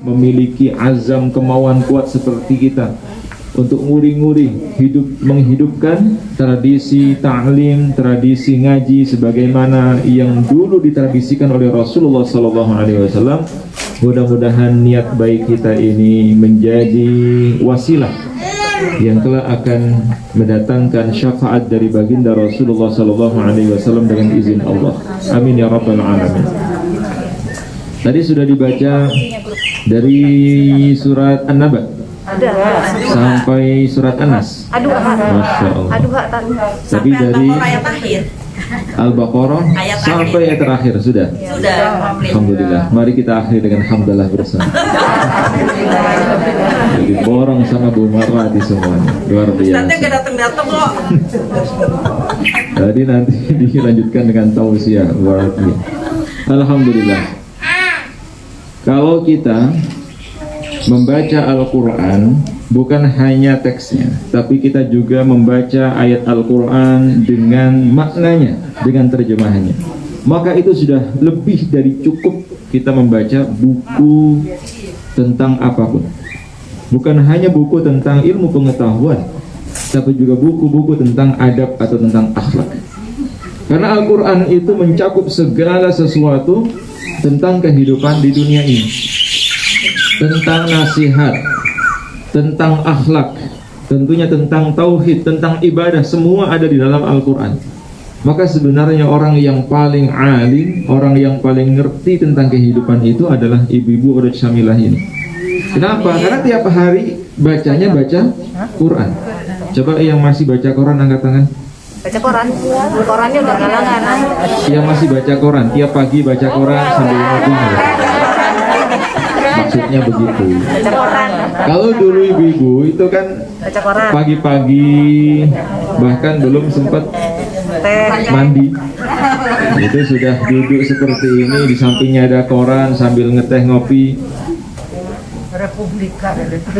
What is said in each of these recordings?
memiliki azam kemauan kuat seperti kita untuk nguri-nguri menghidupkan tradisi ta'lim, tradisi ngaji sebagaimana yang dulu ditradisikan oleh Rasulullah SAW. Mudah-mudahan niat baik kita ini menjadi wasilah yang kelak akan mendatangkan syafaat dari baginda Rasulullah SAW dengan izin Allah. Amin ya rabbal alamin. Tadi sudah dibaca dari surat An-Naba sampai surat An-Nas. Masya Allah. Tapi dari Al-Baqarah sampai ayat terakhir sudah. Alhamdulillah. Mari kita akhiri dengan hamdalah bersama. Jadi borong sama Bu Marwati semuanya. Luar biasa. Jadi nanti dilanjutkan dengan tausiah. Alhamdulillah. Kalau kita membaca Al-Quran bukan hanya teksnya, tapi kita juga membaca ayat Al-Quran dengan maknanya, dengan terjemahannya, maka itu sudah lebih dari cukup kita membaca buku tentang apapun. Bukan hanya buku tentang ilmu pengetahuan, tapi juga buku-buku tentang adab atau tentang akhlak. Karena Al-Quran itu mencakup segala sesuatu tentang kehidupan di dunia ini, tentang nasihat, tentang akhlak, tentunya tentang tauhid, tentang ibadah, semua ada di dalam Al-Quran. Maka sebenarnya orang yang paling alim, orang yang paling ngerti tentang kehidupan itu adalah ibu-ibu Urut Syamilah ini. Kenapa? Karena tiap hari bacanya baca Quran. Coba yang masih baca Quran angkat tangan. Baca koran, korannya udah galangan. Yang masih baca Quran, tiap pagi baca Quran sambil ngopi. Maksudnya begitu. Kalau dulu ibu-ibu itu kan pagi-pagi bahkan belum sempat mandi, itu sudah duduk seperti ini, di sampingnya ada koran sambil ngeteh ngopi.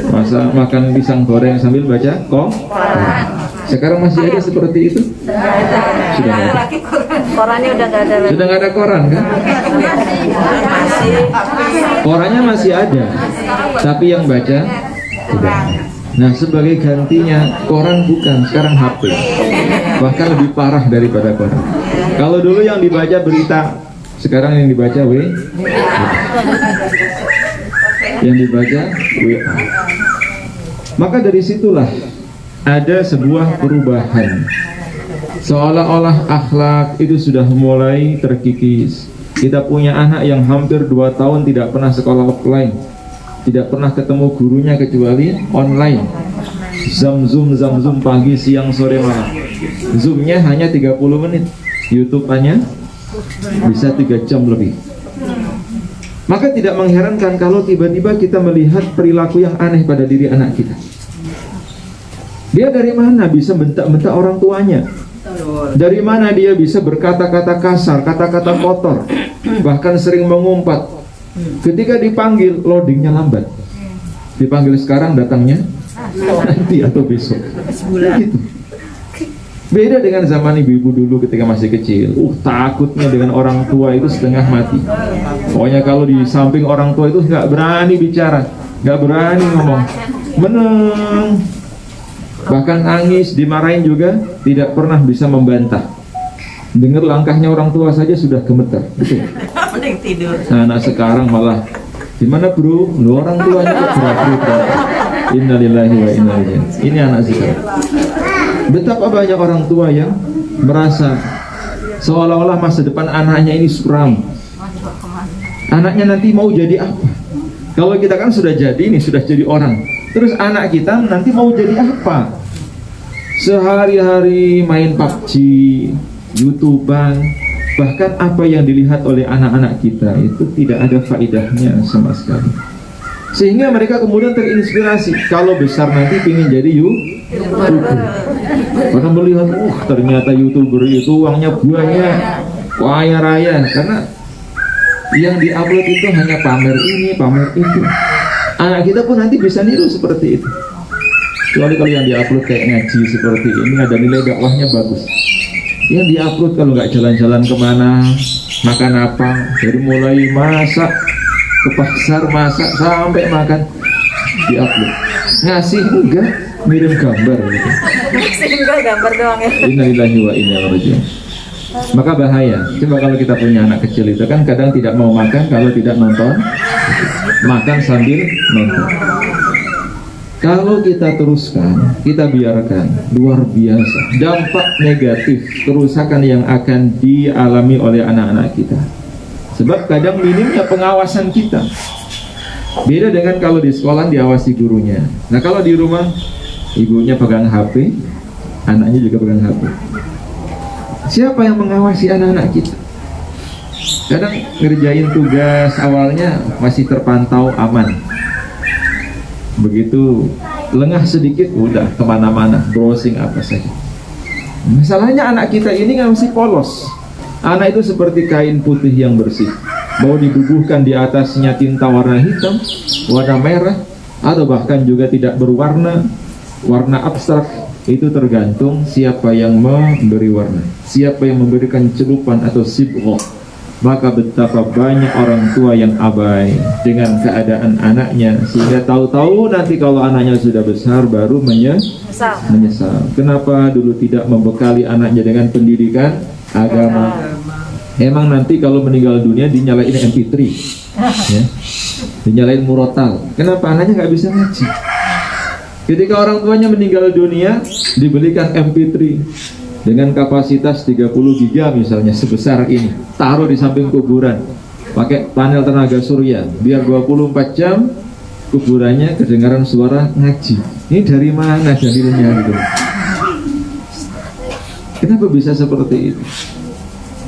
Masa makan pisang goreng sambil baca Quran. Sekarang masih ada seperti itu? Sudah nggak ada. Korannya udah nggak ada. Sudah nggak ada koran kan? Korannya masih ada, tapi yang baca tidak. Nah, sebagai gantinya koran bukan, sekarang HP. Bahkan lebih parah daripada koran. Kalau dulu yang dibaca berita, sekarang yang dibaca yang dibaca WA. Maka dari situlah ada sebuah perubahan. Seolah-olah akhlak itu sudah mulai terkikis. Kita punya anak yang hampir 2 tahun tidak pernah sekolah offline, tidak pernah ketemu gurunya kecuali online. Zoom pagi, siang, sore, malam. Zoomnya hanya 30 menit, YouTube hanya bisa 3 jam lebih. Maka tidak mengherankan kalau tiba-tiba kita melihat perilaku yang aneh pada diri anak kita. Dia dari mana bisa bentak-bentak orang tuanya? Dari mana dia bisa berkata-kata kasar, kata-kata kotor, bahkan sering mengumpat? Ketika dipanggil, loadingnya lambat. Dipanggil sekarang, datangnya nanti atau besok. Gitu. Beda dengan zaman ibu-ibu dulu ketika masih kecil. Takutnya dengan orang tua itu setengah mati. Pokoknya kalau di samping orang tua itu nggak berani bicara, nggak berani ngomong, meneng. Bahkan nangis, dimarahin juga tidak pernah bisa membantah. Dengar langkahnya orang tua saja sudah gemeter. Mending tidur. Nah, anak sekarang malah, gimana bro? Lu orang tuanya kok berat-berat. Innalillahi wa inna ilaihi raji'un. Ini anak sekarang. Betapa banyak orang tua yang merasa seolah-olah masa depan anaknya ini suram. Anaknya nanti mau jadi apa? Kalau kita kan sudah jadi ini, sudah jadi orang. Terus anak kita nanti mau jadi apa? Sehari-hari main PUBG, YouTuber, bahkan apa yang dilihat oleh anak-anak kita itu tidak ada faedahnya sama sekali. Sehingga mereka kemudian terinspirasi, kalau besar nanti ingin jadi YouTuber. Karena melihat, ternyata YouTuber itu uangnya banyak, kaya raya. Karena yang diupload itu hanya pamer ini, pamer itu. Anak kita pun nanti bisa niru seperti itu. Kecuali kalau yang diupload kayak ngaji seperti ini, ada nilai dakwahnya bagus. Yang diupload kalau nggak jalan-jalan kemana, makan apa, dari mulai masak, ke pasar masak sampai makan diupload. Ngasih enggak, ngirim gambar gitu. Single gambar doang ya. Innalillahi wa inna ilaihi raji'un. Maka bahaya. Coba kalau kita punya anak kecil itu kan kadang tidak mau makan kalau tidak nonton, makan sambil nonton. Kalau kita teruskan, kita biarkan, luar biasa dampak negatif, kerusakan yang akan dialami oleh anak-anak kita. Sebab kadang minimnya pengawasan kita. Beda dengan kalau di sekolah diawasi gurunya. Nah kalau di rumah ibunya pegang HP, anaknya juga pegang HP. Siapa yang mengawasi anak-anak kita? Kadang ngerjain tugas awalnya masih terpantau aman. Begitu lengah sedikit udah kemana-mana browsing apa saja. Masalahnya anak kita ini kan masih polos. Anak itu seperti kain putih yang bersih. Mau dibubuhkan di atasnya tinta warna hitam, warna merah, atau bahkan juga tidak berwarna, warna abstrak, itu tergantung siapa yang memberi warna, siapa yang memberikan celupan atau sibghah. Maka betapa banyak orang tua yang abai dengan keadaan anaknya, sehingga tahu-tahu nanti kalau anaknya sudah besar baru menyesal. Kenapa dulu tidak membekali anaknya dengan pendidikan agama? Emang nanti kalau meninggal dunia dinyalain MP3 ya? Dinyalain murotal. Kenapa anaknya nggak bisa ngaji? Ketika orang tuanya meninggal dunia dibelikan MP3 dengan kapasitas 30 giga misalnya sebesar ini, taruh di samping kuburan, pakai panel tenaga surya, biar 24 jam kuburannya kedengaran suara ngaji. Ini dari mana dalilnya gitu? Kenapa bisa seperti itu?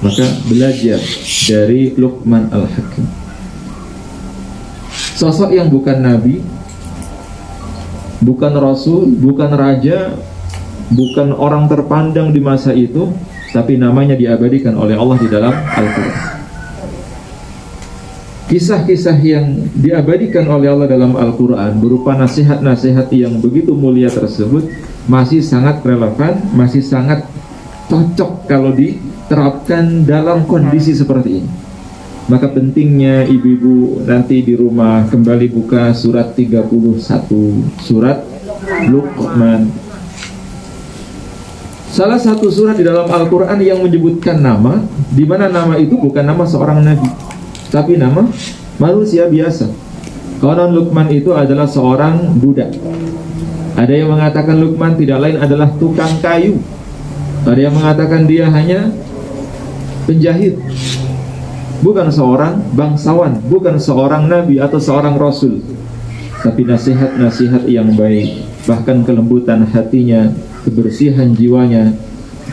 Maka belajar dari Luqman Al-Hakim, sosok yang bukan nabi, bukan rasul, bukan raja, bukan orang terpandang di masa itu, tapi namanya diabadikan oleh Allah di dalam Al-Quran. Kisah-kisah yang diabadikan oleh Allah dalam Al-Quran berupa nasihat-nasihat yang begitu mulia tersebut masih sangat relevan, masih sangat cocok kalau diterapkan dalam kondisi seperti ini. Maka pentingnya ibu-ibu nanti di rumah kembali buka surat 31, surat Luqman. Salah satu surat di dalam Al-Quran yang menyebutkan nama, di mana nama itu bukan nama seorang nabi, tapi nama manusia biasa. Konon Luqman itu adalah seorang budak. Ada yang mengatakan Luqman tidak lain adalah tukang kayu. Ada yang mengatakan dia hanya penjahit, bukan seorang bangsawan, bukan seorang nabi atau seorang rasul. Tapi nasihat-nasihat yang baik, bahkan kelembutan hatinya, kebersihan jiwanya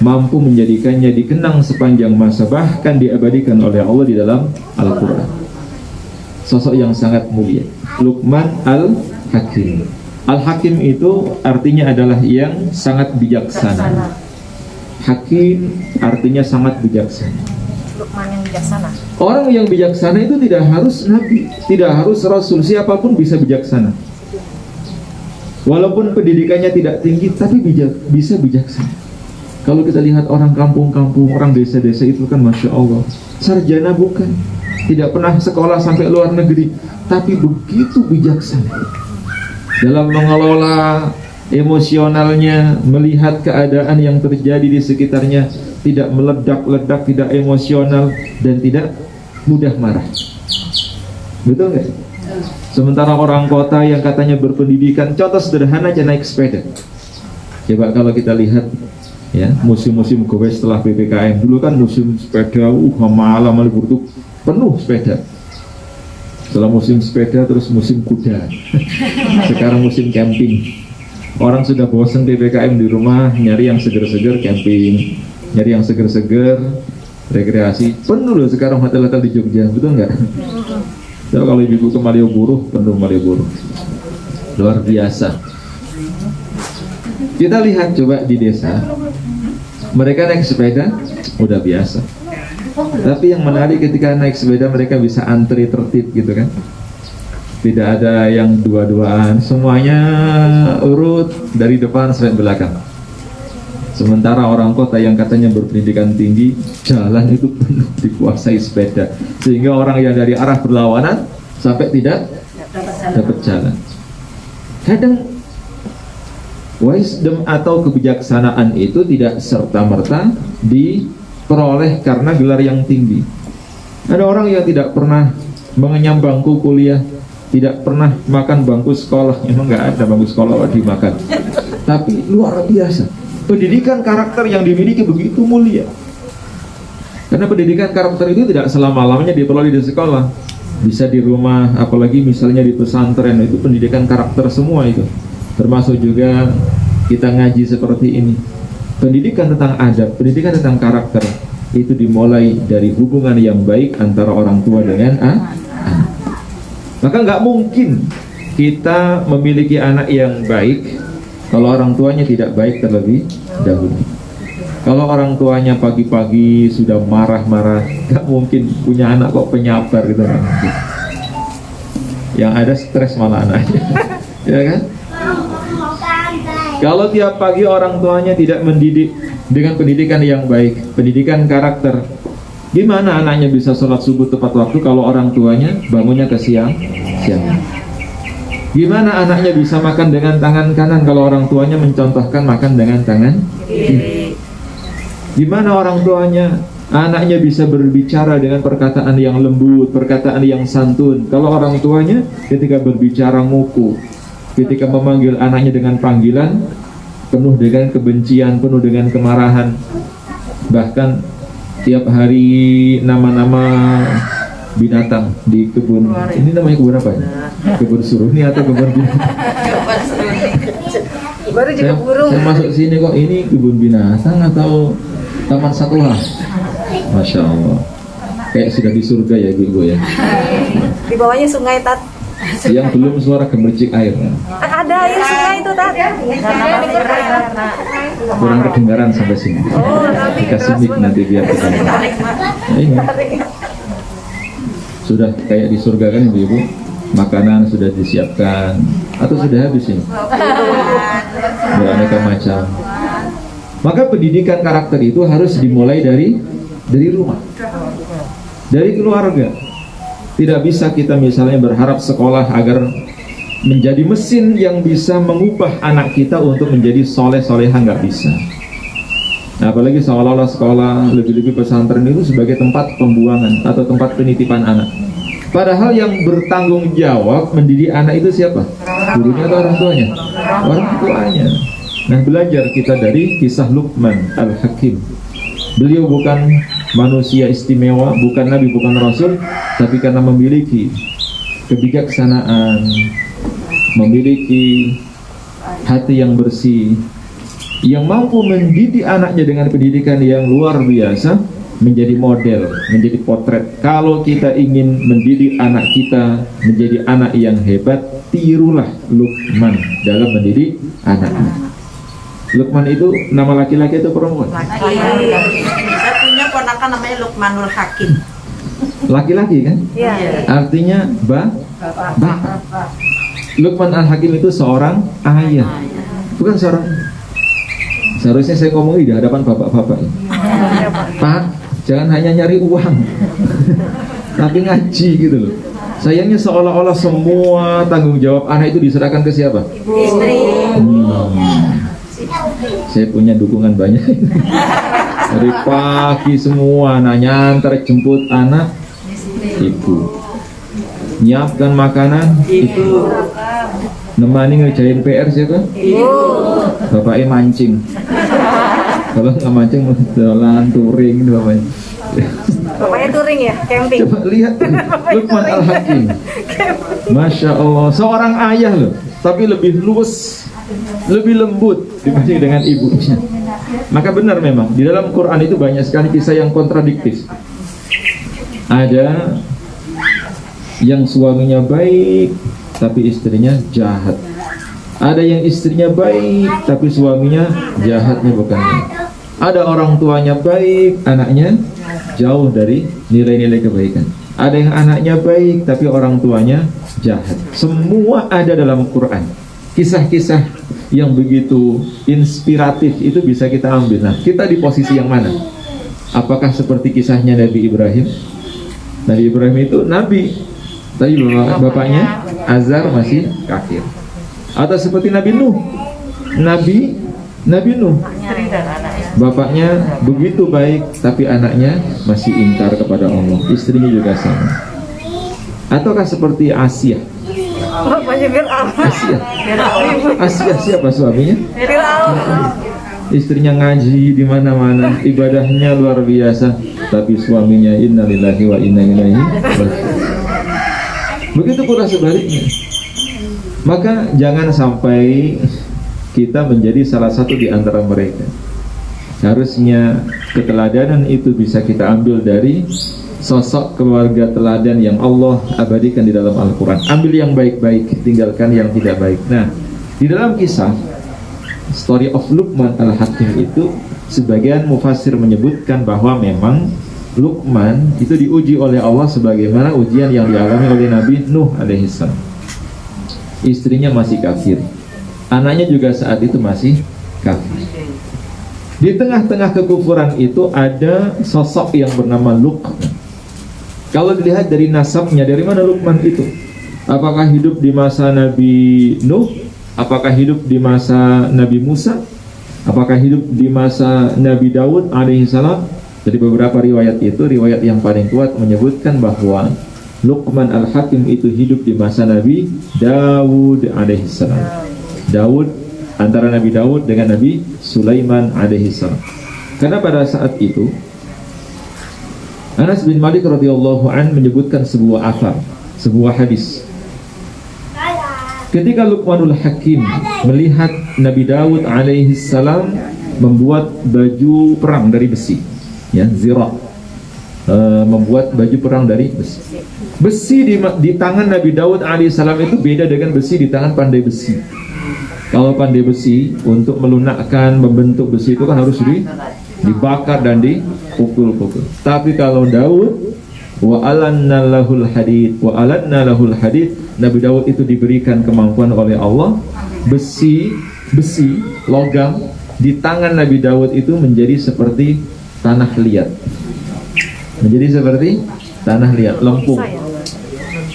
mampu menjadikannya dikenang sepanjang masa, bahkan diabadikan oleh Allah di dalam Al-Quran. Sosok yang sangat mulia, Luqman Al-Hakim. Al-Hakim itu artinya adalah yang sangat bijaksana. Hakim artinya sangat bijaksana. Luqman yang bijaksana. Orang yang bijaksana itu tidak harus nabi, tidak harus rasul, siapapun bisa bijaksana. Walaupun pendidikannya tidak tinggi, tapi bisa bijaksana. Kalau kita lihat orang kampung-kampung, orang desa-desa itu kan Masya Allah, sarjana bukan, tidak pernah sekolah sampai luar negeri, tapi begitu bijaksana dalam mengelola emosionalnya, melihat keadaan yang terjadi di sekitarnya, tidak meledak-ledak, tidak emosional, dan tidak mudah marah. Betul nggak? Sementara orang kota yang katanya berpendidikan, contoh sederhana aja naik sepeda. Coba kalau kita lihat ya, musim-musim goes setelah PPKM, dulu kan musim sepeda, malam libur tuh penuh sepeda. Setelah musim sepeda terus musim kuda. Sekarang musim camping. Orang sudah bosan PPKM di rumah, nyari yang seger-seger camping, nyari yang seger-seger rekreasi. Penuh loh sekarang hotel-hotel di Jogja, betul nggak? So, kalau ibu ke Malioboro, penuh Malioboro, luar biasa. Kita lihat coba di desa, mereka naik sepeda udah biasa. Tapi yang menarik ketika naik sepeda mereka bisa antri tertib gitu kan. Tidak ada yang dua-duaan, semuanya urut dari depan sampai belakang. Sementara orang kota yang katanya berpendidikan tinggi, jalan itu penuh dikuasai sepeda, sehingga orang yang dari arah berlawanan sampai tidak dapat jalan. Kadang wisdom atau kebijaksanaan itu tidak serta-merta diperoleh karena gelar yang tinggi. Ada orang yang tidak pernah mengenyam bangku kuliah, tidak pernah makan bangku sekolah. Memang nggak ada bangku sekolah dimakan, tapi luar biasa pendidikan karakter yang dimiliki begitu mulia. Karena pendidikan karakter itu tidak selama-lamanya diperoleh di sekolah, bisa di rumah, apalagi misalnya di pesantren. Itu pendidikan karakter semua itu, termasuk juga kita ngaji seperti ini. Pendidikan tentang adab, pendidikan tentang karakter itu dimulai dari hubungan yang baik antara orang tua dengan anak. Maka nggak mungkin kita memiliki anak yang baik kalau orang tuanya tidak baik terlebih dahulu. Kalau orang tuanya pagi-pagi sudah marah-marah, nggak mungkin punya anak kok penyabar gitu, nggak mungkin. Yang ada stres malah anaknya, ya kan? Kalau tiap pagi orang tuanya tidak mendidik dengan pendidikan yang baik, pendidikan karakter, gimana anaknya bisa sholat subuh tepat waktu kalau orang tuanya bangunnya ke siang? Gimana anaknya bisa makan dengan tangan kanan kalau orang tuanya mencontohkan makan dengan tangan kiri? Gimana orang tuanya, anaknya bisa berbicara dengan perkataan yang lembut, perkataan yang santun kalau orang tuanya ketika berbicara nguku, ketika memanggil anaknya dengan panggilan penuh dengan kebencian, penuh dengan kemarahan. Bahkan tiap hari nama-nama binatang di kebun. Ini namanya kebun apa ya? Kebun suruni atau kebun binatang? Baru juga burung. Saya masuk sini kok ini kebun binatang atau taman satwa? Masya Allah, kayak sudah di surga ya ibu ya. Di bawahnya sungai, Tat. Yang belum suara gemercik air. Ada air sungai itu, Tat. Kurang kedengaran sampai sini. Oh, nanti Dikasih mic nanti biar kita. Nah, ini sudah kayak di surga kan ibu-ibu, makanan sudah disiapkan atau sudah habis ini, beraneka macam. Maka pendidikan karakter itu harus dimulai dari rumah, dari keluarga. Tidak bisa kita misalnya berharap sekolah agar menjadi mesin yang bisa mengubah anak kita untuk menjadi soleh-soleha, nggak bisa. Nah, apalagi seolah-olah sekolah, lebih-lebih pesantren itu sebagai tempat pembuangan atau tempat penitipan anak. Padahal yang bertanggung jawab mendidik anak itu siapa? Gurunya atau orang tuanya? Orang tuanya. Nah, belajar kita dari kisah Luqman Al-Hakim. Beliau bukan manusia istimewa, bukan nabi, bukan rasul, tapi karena memiliki kebijaksanaan, memiliki hati yang bersih, yang mampu mendidik anaknya dengan pendidikan yang luar biasa, menjadi model, menjadi potret. Kalau kita ingin mendidik anak kita menjadi anak yang hebat, tirulah Luqman dalam mendidik anaknya. Luqman itu nama laki-laki atau perempuan? Saya punya ponakan namanya Luqmanul Hakim. Laki-laki kan? Iya. Artinya bapak. Luqman Al-Hakim itu seorang ayah, bukan seorang. Seharusnya saya ngomong di hadapan bapak-bapak. Pak, jangan hanya nyari uang, tapi ngaji gitu loh. Sayangnya seolah-olah semua tanggung jawab anak itu diserahkan ke siapa? Istri. Saya punya dukungan banyak. Dari pagi semua nanya, antar jemput anak, ibu. Nyiapkan makanan, ibu. Nemani ngerjain PR siapa? Bapaknya mancing. Kalau nggak mancing, jalan touring bapaknya. Bapaknya touring ya, camping. Coba lihat Luqman Al-Hakim. Masya Allah, seorang ayah loh, tapi lebih luwes, lebih lembut dibanding dengan ibunya. Maka benar memang di dalam Quran itu banyak sekali kisah yang kontradiktif. Ada yang suaminya baik tapi istrinya jahat. Ada yang istrinya baik tapi suaminya jahatnya bukan. Ada orang tuanya baik, anaknya jauh dari nilai-nilai kebaikan. Ada yang anaknya baik tapi orang tuanya jahat. Semua ada dalam Quran. Kisah-kisah yang begitu inspiratif itu bisa kita ambil. Nah, kita di posisi yang mana? Apakah seperti kisahnya Nabi Ibrahim? Nabi Ibrahim itu nabi, tapi bapaknya Azar masih kafir. Atau seperti Nabi Nuh, Nabi Nuh, bapaknya begitu baik tapi anaknya masih ingkar kepada Allah, istrinya juga sama. Ataukah seperti Asia? Bapaknya Fir'aun. Asia siapa suaminya? Fir'aun. Istrinya ngaji di mana-mana, ibadahnya luar biasa, tapi suaminya innalillahi wa inna ilaihi raji'un. Begitu pula sebaliknya. Maka jangan sampai kita menjadi salah satu di antara mereka. Harusnya keteladanan itu bisa kita ambil dari sosok keluarga teladan yang Allah abadikan di dalam Al-Quran. Ambil yang baik-baik, tinggalkan yang tidak baik. Nah, di dalam kisah Story of Luqman Al-Hakim itu, sebagian mufassir menyebutkan bahwa memang Luqman itu diuji oleh Allah sebagaimana ujian yang dialami oleh Nabi Nuh alaihissalam. Istrinya masih kafir, anaknya juga saat itu masih kafir. Di tengah-tengah kekufuran itu ada sosok yang bernama Luqman. Kalau dilihat dari nasabnya, dari mana Luqman itu? Apakah hidup di masa Nabi Nuh? Apakah hidup di masa Nabi Musa? Apakah hidup di masa Nabi Daud alaihissalam? Dari beberapa riwayat itu, riwayat yang paling kuat menyebutkan bahwa Luqman Al-Hakim itu hidup di masa Nabi Daud alaihissalam. Daud, antara Nabi Daud dengan Nabi Sulaiman alaihissalam. Karena pada saat itu Anas bin Malik radhiyallahu an menyebutkan sebuah athar, sebuah hadis. Ketika Luqmanul Hakim melihat Nabi Daud alaihissalam membuat baju perang dari besi, ya, zira, membuat baju perang dari besi. Besi di tangan Nabi Daud alaihissalam itu beda dengan besi di tangan pandai besi. Kalau pandai besi untuk melunakkan, membentuk besi itu kan harus dibakar dan dipukul-pukul. Tapi kalau Daud, wa alanna lahul hadid, wa alanna lahul hadid, Nabi Daud itu diberikan kemampuan oleh Allah. Besi, logam di tangan Nabi Daud itu menjadi seperti tanah liat. Menjadi seperti tanah liat, lempung.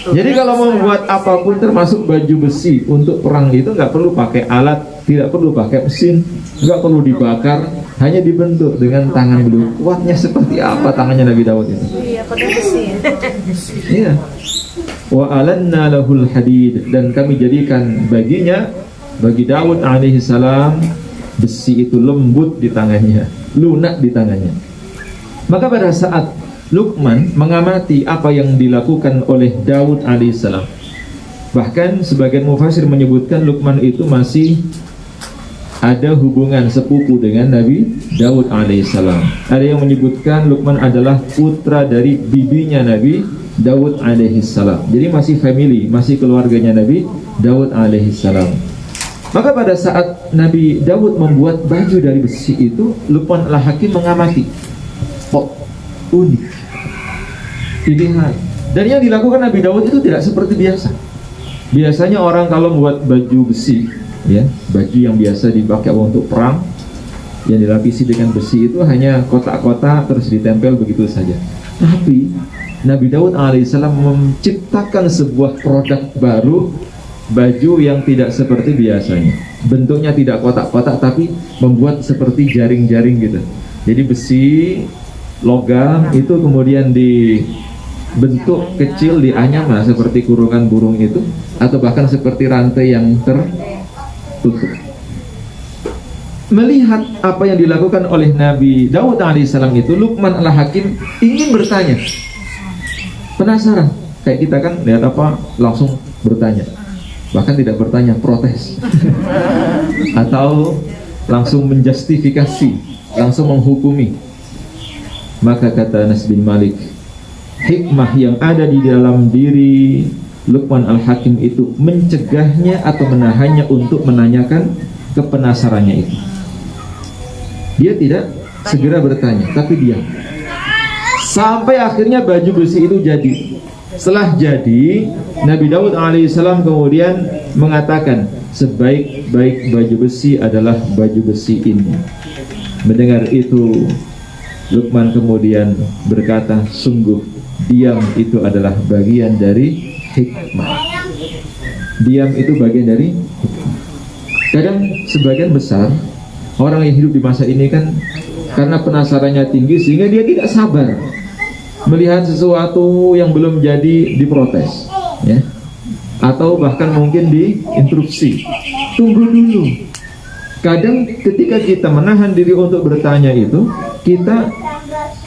Jadi kalau membuat apapun termasuk baju besi untuk perang itu nggak perlu pakai alat, tidak perlu pakai mesin, nggak perlu dibakar, hanya dibentuk dengan tangan beliau. Kuatnya seperti apa tangannya Nabi Daud itu? Iya, pakai besi. Iya. Wa alanna lahul hadid, dan kami jadikan baginya, bagi Daud alaihissalam, besi itu lembut di tangannya, lunak di tangannya. Maka pada saat Luqman mengamati apa yang dilakukan oleh Daud alaihissalam, bahkan sebagian mufassir menyebutkan Luqman itu masih ada hubungan sepupu dengan Nabi Daud alaihissalam. Ada yang menyebutkan Luqman adalah putra dari bibinya Nabi Daud alaihissalam. Jadi masih family, masih keluarganya Nabi Daud alaihissalam. Maka pada saat Nabi Daud membuat baju dari besi itu, Luqman Al-Hakim mengamati. Kok unik, dilihat. Dan yang dilakukan Nabi Daud itu tidak seperti biasa. Biasanya orang kalau membuat baju besi, ya, baju yang biasa dipakai untuk perang, yang dilapisi dengan besi itu hanya kotak-kotak terus ditempel begitu saja. Tapi Nabi Daud alaihissalam menciptakan sebuah produk baru, baju yang tidak seperti biasanya. Bentuknya tidak kotak-kotak tapi membuat seperti jaring-jaring gitu. Jadi besi, logam itu kemudian dibentuk kecil, dianyam seperti kurungan burung itu, atau bahkan seperti rantai yang tertutup. Melihat apa yang dilakukan oleh Nabi Daud alaihissalam itu, Luqman Al-Hakim ingin bertanya. Penasaran, kayak kita kan lihat apa langsung bertanya, bahkan tidak bertanya, protes atau langsung menjustifikasi, langsung menghukumi. Maka kata Anas bin Malik, hikmah yang ada di dalam diri Luqman Al-Hakim itu mencegahnya atau menahannya untuk menanyakan kepenasarannya itu. Dia tidak segera bertanya, tapi diam. Sampai akhirnya baju besi itu jadi. Setelah jadi, Nabi Daud alaihissalam kemudian mengatakan, sebaik-baik baju besi adalah baju besi ini. Mendengar itu, Luqman kemudian berkata, sungguh diam itu adalah bagian dari hikmah. Diam itu bagian dari hikmah. Kadang sebagian besar orang yang hidup di masa ini kan karena penasarannya tinggi sehingga dia tidak sabar melihat sesuatu yang belum jadi diprotes, ya, atau bahkan mungkin diinterupsi. Tunggu dulu. Kadang ketika kita menahan diri untuk bertanya itu, kita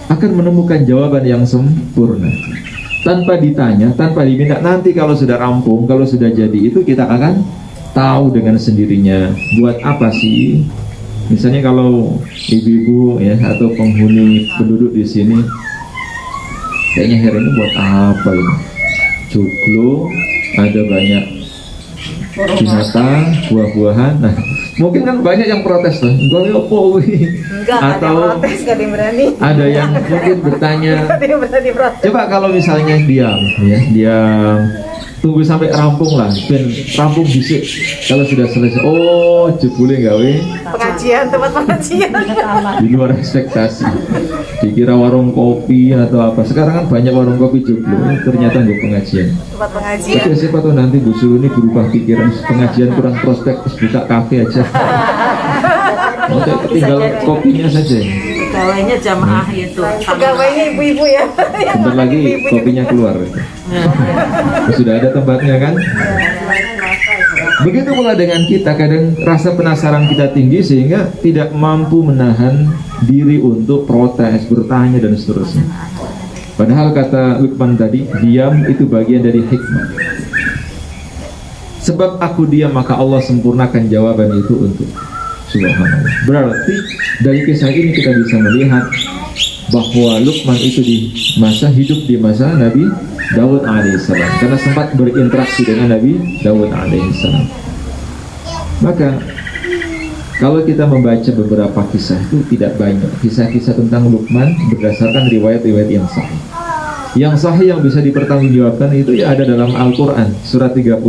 akan menemukan jawaban yang sempurna tanpa ditanya, tanpa diminta. Nanti kalau sudah rampung, kalau sudah jadi itu, kita akan tahu dengan sendirinya buat apa sih. Misalnya kalau ibu-ibu ya atau penghuni penduduk di sini kayaknya hari ini buat apa ini? Joglo, ada banyak binatang, buah-buahan. Nah, mungkin kan banyak yang protes tuh. Enggak ada atau protes, gak ada yang berani. ada yang mungkin bertanya. Gak ada yang berani protes. Coba kalau misalnya diam, ya, diam. Tunggu sampai rampung lah, ben rampung bisik. Kalau sudah selesai, oh jebule gawe Pengajian, tempat pengajian. di luar ekspektasi. Dikira warung kopi atau apa. Sekarang kan banyak warung kopi Joglo, ternyata nggak pengajian. Tempat pengajian. Tapi siapa tahu nanti Bu Sulu ini berubah pikiran, pengajian kurang prospek, terus buka kafe aja. Oke, tinggal kopinya saja. Pegawainya jamaah itu. Pegawainya ibu-ibu ya. Bentar lagi kopinya keluar. Sudah ada tempatnya kan? Begitu pula dengan kita, kadang rasa penasaran kita tinggi sehingga tidak mampu menahan diri untuk protes, bertanya dan seterusnya. Padahal kata Luqman tadi, diam itu bagian dari hikmah. Sebab aku diam maka Allah sempurnakan jawaban itu untuk. Subhanallah. Berarti dari kisah ini kita bisa melihat bahwa Luqman itu hidup di masa Nabi Daud alaihissalam, karena sempat berinteraksi dengan Nabi Daud alaihissalam. Maka kalau kita membaca beberapa kisah itu tidak banyak kisah-kisah tentang Luqman berdasarkan riwayat-riwayat yang sahih. Yang sahih yang bisa dipertanggungjawabkan itu ya ada dalam Al-Quran surat 31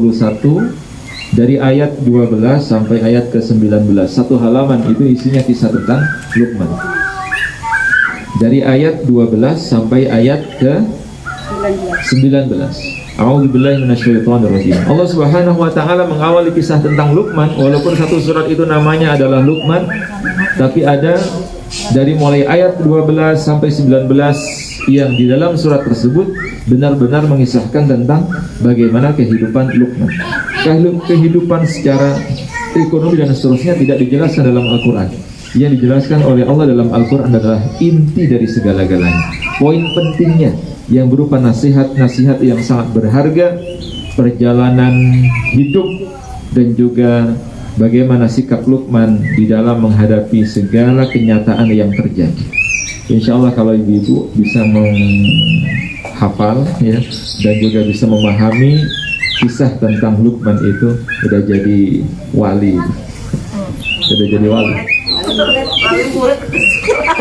dari ayat 12 sampai ayat ke-19. Satu halaman itu isinya kisah tentang Luqman. Dari ayat 12 sampai ayat ke-19. A'udzubillahi minasyaitonirrajim. Allah Subhanahu wa taala mengawali kisah tentang Luqman, walaupun satu surat itu namanya adalah Luqman, tapi ada dari mulai ayat 12 sampai 19 yang di dalam surat tersebut benar-benar mengisahkan tentang bagaimana kehidupan Luqman. Kehidupan secara ekonomi dan seterusnya tidak dijelaskan dalam Al-Quran. Yang dijelaskan oleh Allah dalam Al-Quran adalah inti dari segala-galanya. Poin pentingnya yang berupa nasihat-nasihat yang sangat berharga, perjalanan hidup, dan juga bagaimana sikap Luqman di dalam menghadapi segala kenyataan yang terjadi. Insya Allah kalau ibu-ibu bisa menghafal ya, dan juga bisa memahami kisah tentang Luqman itu, udah jadi wali. Udah jadi wali.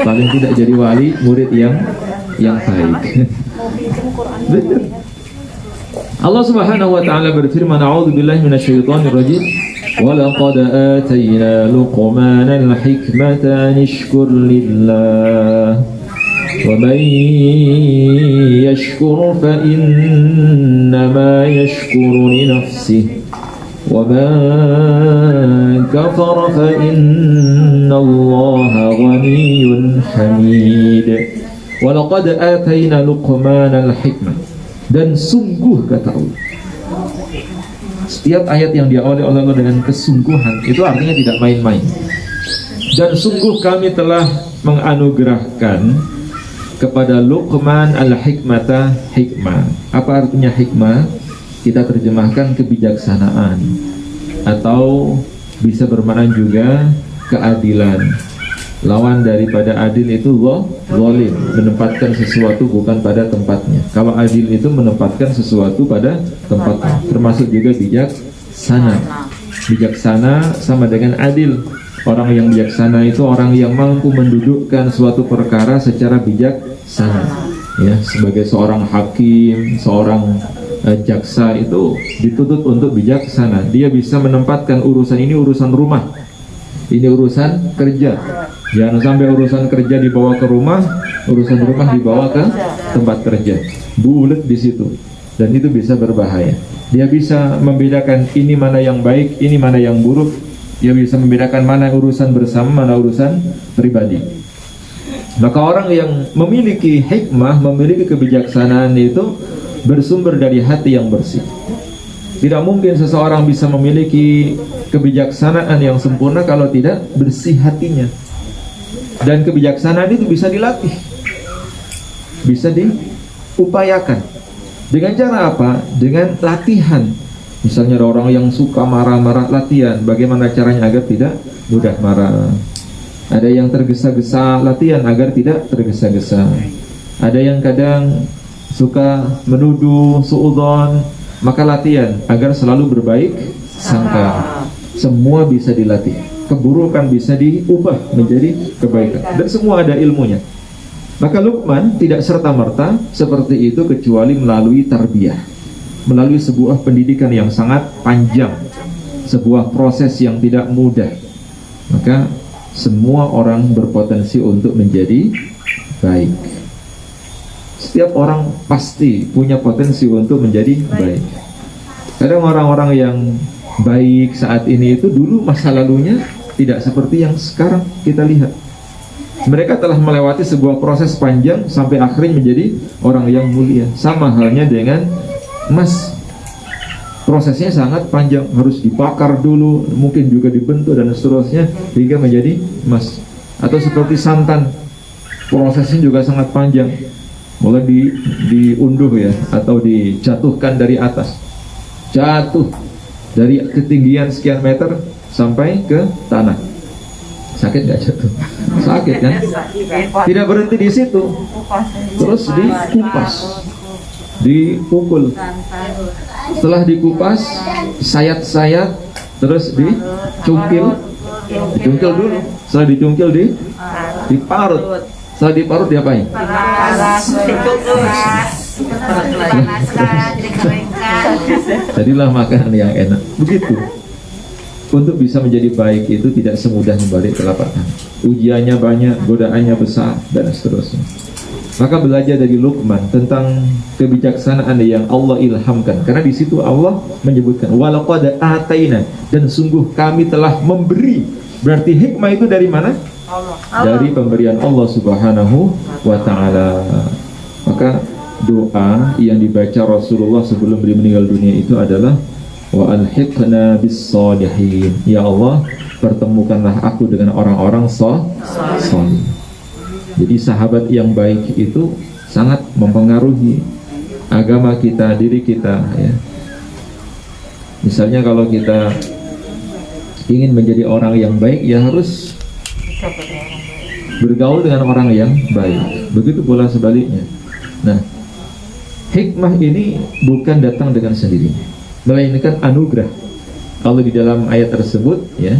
Paling tidak jadi wali, murid yang baik. Allah Subhanahu wa taala berfirman, a'udzubillahi minasyaitonir rajim. وَلَقَدْ آتَيْنَا لُقْمَانَ الْحِكْمَةَ أَنِ اشْكُرْ لِلَّهِ وَمَنْ يَشْكُرْ فَإِنَّمَا يَشْكُرُ لِنَفْسِهِ وَمَنْ كَفَرَ فَإِنَّ اللَّهَ غَنِيٌّ حَمِيدٌ. وَلَقَدْ آتَيْنَا لُقْمَانَ الْحِكْمَةَ. Dan sungguh kata Allah, setiap ayat yang diawali oleh Allah dengan kesungguhan itu artinya tidak main-main. Dan sungguh kami telah menganugerahkan kepada Luqman al-hikmata, hikmah. Apa artinya hikmah? Kita terjemahkan kebijaksanaan, atau bisa bermakna juga keadilan. Lawan daripada adil itu zalim, menempatkan sesuatu bukan pada tempatnya. Kalau adil itu menempatkan sesuatu pada tempatnya, termasuk juga bijaksana. Bijaksana sama dengan adil. Orang yang bijaksana itu orang yang mampu mendudukkan suatu perkara secara bijaksana. Ya, sebagai seorang hakim, seorang jaksa itu dituntut untuk bijaksana. Dia bisa menempatkan urusan ini urusan rumah, ini urusan kerja. Jangan sampai urusan kerja dibawa ke rumah, urusan rumah dibawa ke tempat kerja. Bulet di situ. dan itu bisa berbahaya. Dia bisa membedakan ini mana yang baik, ini mana yang buruk. Dia bisa membedakan mana urusan bersama, mana urusan pribadi. Maka orang yang memiliki hikmah, memiliki kebijaksanaan itu bersumber dari hati yang bersih. Tidak mungkin seseorang bisa memiliki kebijaksanaan yang sempurna kalau tidak bersih hatinya. Dan kebijaksanaan itu bisa dilatih, bisa diupayakan. Dengan cara apa? Dengan latihan. Misalnya ada orang yang suka marah-marah, latihan bagaimana caranya agar tidak mudah marah. Ada yang tergesa-gesa, latihan agar tidak tergesa-gesa. Ada yang kadang suka menuduh, suudzon, maka latihan agar selalu berbaik sangka. Semua bisa dilatih. Keburukan bisa diubah menjadi kebaikan. Dan semua ada ilmunya. Maka Luqman tidak serta-merta seperti itu kecuali melalui tarbiyah, melalui sebuah pendidikan yang sangat panjang, sebuah proses yang tidak mudah. Maka semua orang berpotensi untuk menjadi baik. Setiap orang pasti punya potensi untuk menjadi baik. Kadang orang-orang yang baik saat ini itu dulu masa lalunya tidak seperti yang sekarang kita lihat. Mereka telah melewati sebuah proses panjang sampai akhirnya menjadi orang yang mulia. Sama halnya dengan emas. Prosesnya sangat panjang, harus dibakar dulu, mungkin juga dibentuk dan seterusnya hingga menjadi emas. Atau seperti santan, prosesnya juga sangat panjang. Mulai diunduh ya, atau dijatuhkan dari atas. Jatuh dari ketinggian sekian meter sampai ke tanah. Sakit nggak jatuh? Sakit kan? Tidak berhenti di situ, terus dikupas, dipukul. Setelah dikupas, sayat-sayat, terus dicungkil dulu. Setelah dicungkil diparut. Setelah diparut diapain? Jadilah makanan yang enak. Begitu. Untuk bisa menjadi baik itu tidak semudah membalik telapak tangan. Ujiannya banyak, godaannya besar, dan seterusnya. Maka belajar dari Luqman tentang kebijaksanaan yang Allah ilhamkan. Karena di situ Allah menyebutkan walaqad ataina, dan sungguh kami telah memberi. Berarti hikmah itu dari mana? Dari pemberian Allah Subhanahu wa ta'ala. Maka doa yang dibaca Rasulullah sebelum beliau meninggal dunia itu adalah wa alhiqna bis sholihin. Ya Allah, pertemukanlah aku dengan orang-orang sholih. Jadi sahabat yang baik itu sangat mempengaruhi agama kita, diri kita ya. Misalnya kalau kita ingin menjadi orang yang baik, ya harus bergaul dengan orang yang baik. Begitu pula sebaliknya. Nah, hikmah ini bukan datang dengan sendirinya, melainkan anugerah. Kalau di dalam ayat tersebut ya,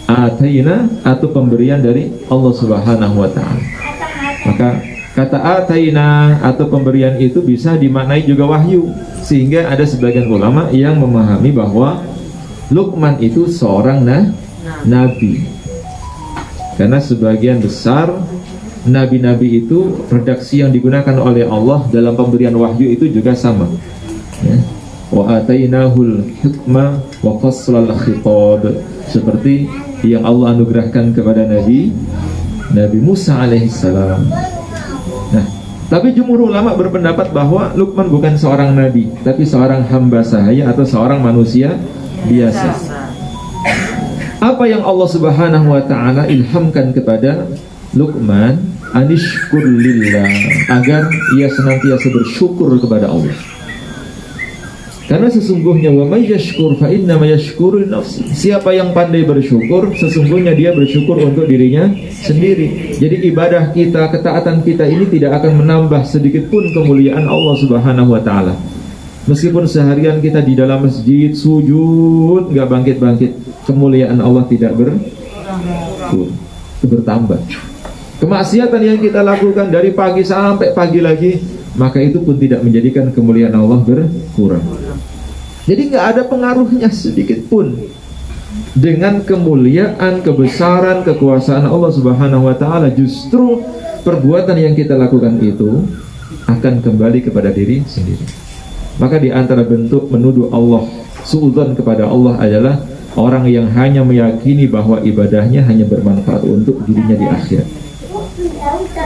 ataina atau pemberian dari Allah Subhanahu wa ta'ala. Maka kata ataina atau pemberian itu bisa dimaknai juga wahyu. Sehingga ada sebagian ulama yang memahami bahwa Luqman itu seorang nabi. Karena sebagian besar nabi-nabi itu redaksi yang digunakan oleh Allah dalam pemberian wahyu itu juga sama ya. Wa atainahul hikmah wa fasslal khitab, seperti yang Allah anugerahkan kepada Nabi Musa alaihissalam. Nah, tapi jumhur ulama berpendapat bahwa Luqman bukan seorang nabi, tapi seorang hamba sahaya atau seorang manusia biasa. Apa yang Allah Subhanahu wa ta'ala ilhamkan kepada Luqman? Anishkur lillah, agar ia senantiasa bersyukur kepada Allah. Karena sesungguhnya wa may yashkur fa inna ma yashkuru li nafsi. Siapa yang pandai bersyukur, sesungguhnya dia bersyukur untuk dirinya sendiri. Jadi ibadah kita, ketaatan kita ini tidak akan menambah sedikit pun kemuliaan Allah Subhanahu wa ta'ala. Meskipun seharian kita di dalam masjid sujud nggak bangkit-bangkit, kemuliaan Allah tidak bertambah. Kemaksiatan yang kita lakukan dari pagi sampai pagi lagi, maka itu pun tidak menjadikan kemuliaan Allah berkurang. Jadi nggak ada pengaruhnya sedikit pun dengan kemuliaan, kebesaran, kekuasaan Allah Subhanahu wa ta'ala. Justru perbuatan yang kita lakukan itu akan kembali kepada diri sendiri. Maka di antara bentuk menuduh Allah suudzon kepada Allah adalah orang yang hanya meyakini bahwa ibadahnya hanya bermanfaat untuk dirinya di akhirat.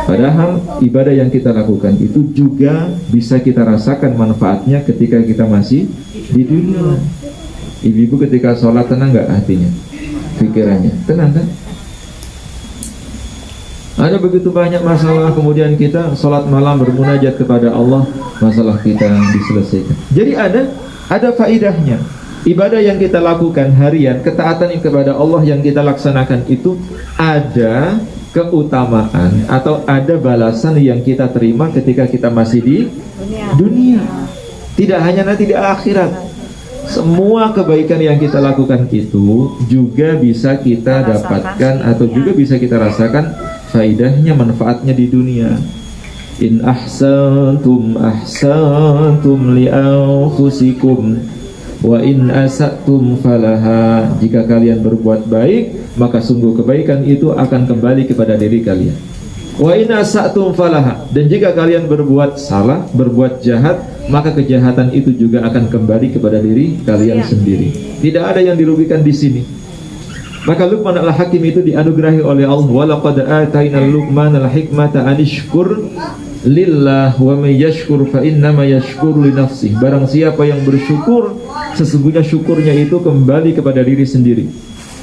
Padahal ibadah yang kita lakukan itu juga bisa kita rasakan manfaatnya ketika kita masih di dunia. Ibu-ibu ketika sholat tenang nggak hatinya, pikirannya tenang kan? Ada begitu banyak masalah, kemudian kita sholat malam bermunajat kepada Allah, masalah kita diselesaikan. Jadi ada faidahnya. Ibadah yang kita lakukan harian, ketaatan yang kepada Allah yang kita laksanakan itu ada keutamaan atau ada balasan yang kita terima ketika kita masih di dunia. Tidak hanya nanti di akhirat. Semua kebaikan yang kita lakukan itu juga bisa kita dapatkan atau juga bisa kita rasakan faidahnya, manfaatnya di dunia. In ahsantum ahsantum li anfusikum wa in asatum falaha. Jika kalian berbuat baik, maka sungguh kebaikan itu akan kembali kepada diri kalian. Wa in asatum falaha. Dan jika kalian berbuat salah, berbuat jahat, maka kejahatan itu juga akan kembali kepada diri kalian sendiri. Tidak ada yang dirugikan di sini. Maka Luqman al-Hakim itu dianugerahi oleh Allah. Wa laqad ataina Luqman al-hikmata anishkur lillah wa may yashkur fa innama yashkuru li nafsihi. Barang siapa yang bersyukur, sesungguhnya syukurnya itu kembali kepada diri sendiri.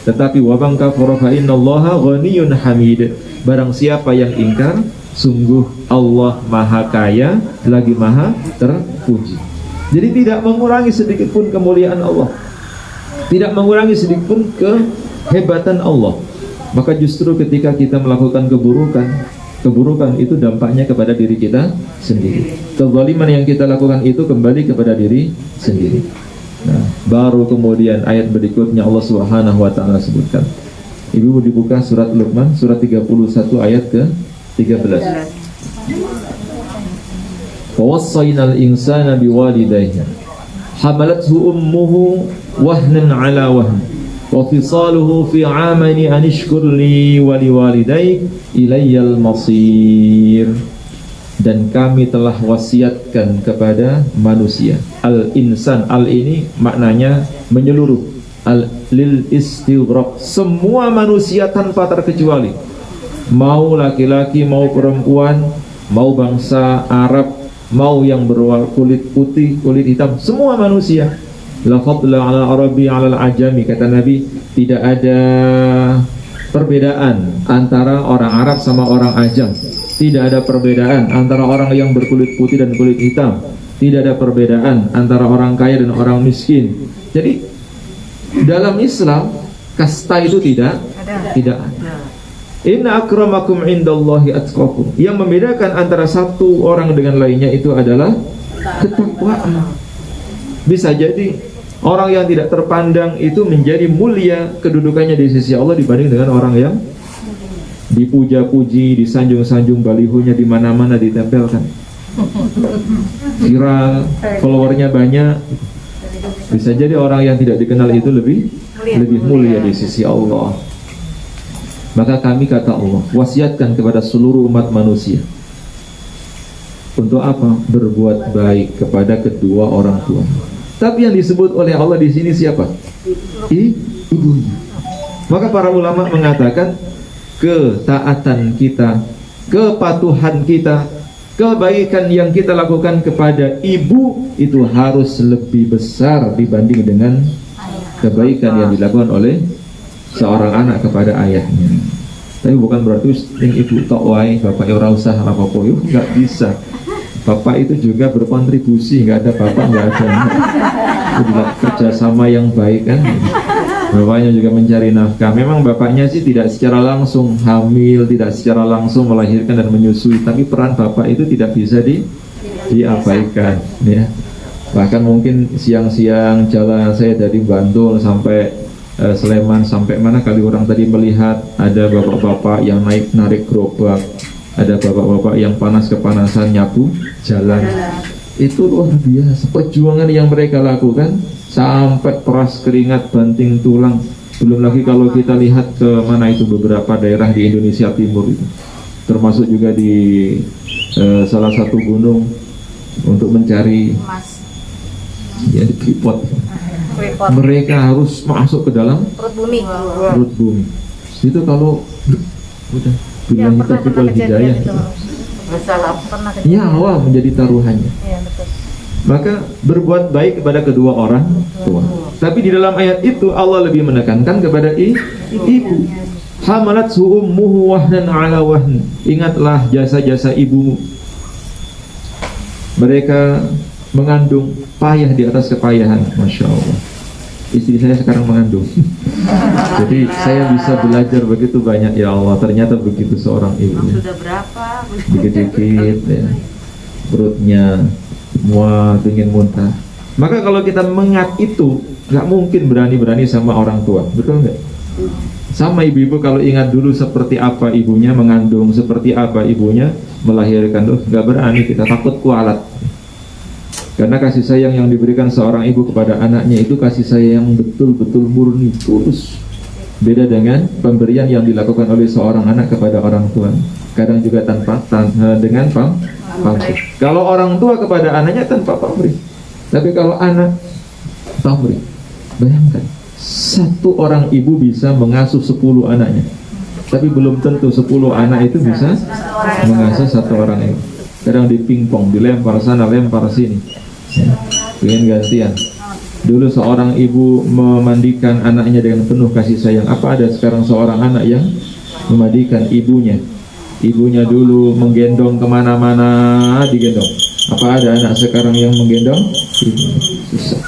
Tetapi wa man kafara fa innallaha ghaniyyun hamid. Barang siapa yang ingkar, sungguh Allah maha kaya lagi maha terpuji. Jadi tidak mengurangi sedikit pun kemuliaan Allah, tidak mengurangi sedikit pun kehebatan Allah. Maka justru ketika kita melakukan keburukan itu dampaknya kepada diri kita sendiri. Kezaliman yang kita lakukan itu kembali kepada diri sendiri. Nah, baru kemudian ayat berikutnya Allah Subhanahu wa taala sebutkan. Ibu dibuka surat Luqman surat 31 ayat ke-13. Wa wassaynal insana biwalidayhi hamalathu ummuhu wahnan 'ala wahn wa fisaluhu fi 'amaini an ishkur li wa liwalidayk ilayyal masir. Dan kami telah wasiatkan kepada manusia. Al-insan, al ini maknanya menyeluruh, al-lil istighraq, semua manusia tanpa terkecuali, mau laki-laki, mau perempuan, mau bangsa Arab, mau yang berwarna kulit putih, kulit hitam, semua manusia. La fadla 'ala arabi 'ala al-ajami, kata Nabi, tidak ada perbedaan antara orang Arab sama orang Ajam. Tidak ada perbedaan antara orang yang berkulit putih dan kulit hitam. Tidak ada perbedaan antara orang kaya dan orang miskin. Jadi dalam Islam kasta itu tidak ada. Inna akramakum indallahi atqakum. Yang membedakan antara satu orang dengan lainnya itu adalah ketakwaan. Bisa jadi orang yang tidak terpandang itu menjadi mulia kedudukannya di sisi Allah dibanding dengan orang yang dipuja-puji, disanjung-sanjung, balihonya di mana-mana ditempelkan, viral, followernya banyak. Bisa jadi orang yang tidak dikenal itu lebih mulia di sisi Allah. Maka kami, kata Allah, wasiatkan kepada seluruh umat manusia untuk apa? Berbuat baik kepada kedua orang tua. Tapi yang disebut oleh Allah di sini siapa? Ibunya. Maka para ulama mengatakan ketaatan kita, kepatuhan kita, kebaikan yang kita lakukan kepada ibu itu harus lebih besar dibanding dengan kebaikan yang dilakukan oleh seorang anak kepada ayahnya. Tapi bukan berarti ibu tok wae, bapak ora usah apa-apa, enggak bisa. Bapak itu juga berkontribusi, enggak ada bapak enggak ada. Itu kerjasama yang baik kan. Bapaknya juga mencari nafkah. Memang bapaknya sih tidak secara langsung hamil, tidak secara langsung melahirkan dan menyusui, tapi peran bapak itu tidak bisa diabaikan, ya. Bahkan mungkin siang-siang jalan saya dari Bantul sampai Sleman, sampai mana kali orang tadi melihat ada bapak-bapak yang narik gerobak, ada bapak-bapak yang kepanasan nyapu jalan. Itu luar biasa perjuangan yang mereka lakukan, sampai peras keringat, banting tulang. Belum lagi kalau kita lihat ke mana itu beberapa daerah di Indonesia Timur itu, termasuk juga di salah satu gunung untuk mencari Mas. ya di tripod. Repot. Mereka harus masuk ke dalam Perut bumi. perut bumi. Itu kalau udah Ya, billahi pernah taufiq wal hidayah, kejadian itu. Bersalah. Pernah kejadian. nyawa menjadi taruhannya. Iya, betul. Maka berbuat baik kepada kedua orang tua. Tapi di dalam ayat itu Allah lebih menekankan kepada ibu. Hamalat ummuhu wahnan ala wahn. Ingatlah jasa-jasa ibumu. Mereka mengandung payah di atas kepayahan. Masya Allah. Istri saya sekarang mengandung. Jadi saya bisa belajar begitu banyak. Ya Allah, ternyata begitu seorang ibu. Sudah berapa? Dikit-dikit ya, perutnya mual, ingin muntah. Maka kalau kita mengat itu, nggak mungkin berani-berani sama orang tua, betul nggak? Sama ibu-ibu kalau ingat dulu seperti apa ibunya mengandung, seperti apa ibunya melahirkan, tuh nggak berani, kita takut kualat. Karena kasih sayang yang diberikan seorang ibu kepada anaknya itu kasih sayang yang betul-betul murni, tulus. Beda dengan pemberian yang dilakukan oleh seorang anak kepada orang tua. Kadang juga dengan pamrih. Kalau orang tua kepada anaknya tanpa pamrih. Tapi kalau anak pamrih. Bayangkan, satu orang ibu bisa mengasuh 10 anaknya. Tapi belum tentu 10 anak itu bisa mengasuh satu orang ibu. Kadang dipingpong, dilempar sana, lempar sini. Ingin gantian. Dulu seorang ibu memandikan anaknya dengan penuh kasih sayang. Apa ada sekarang seorang anak yang memandikan ibunya? Ibunya dulu menggendong kemana-mana, digendong. Apa ada anak sekarang yang menggendong ibunya? Susah.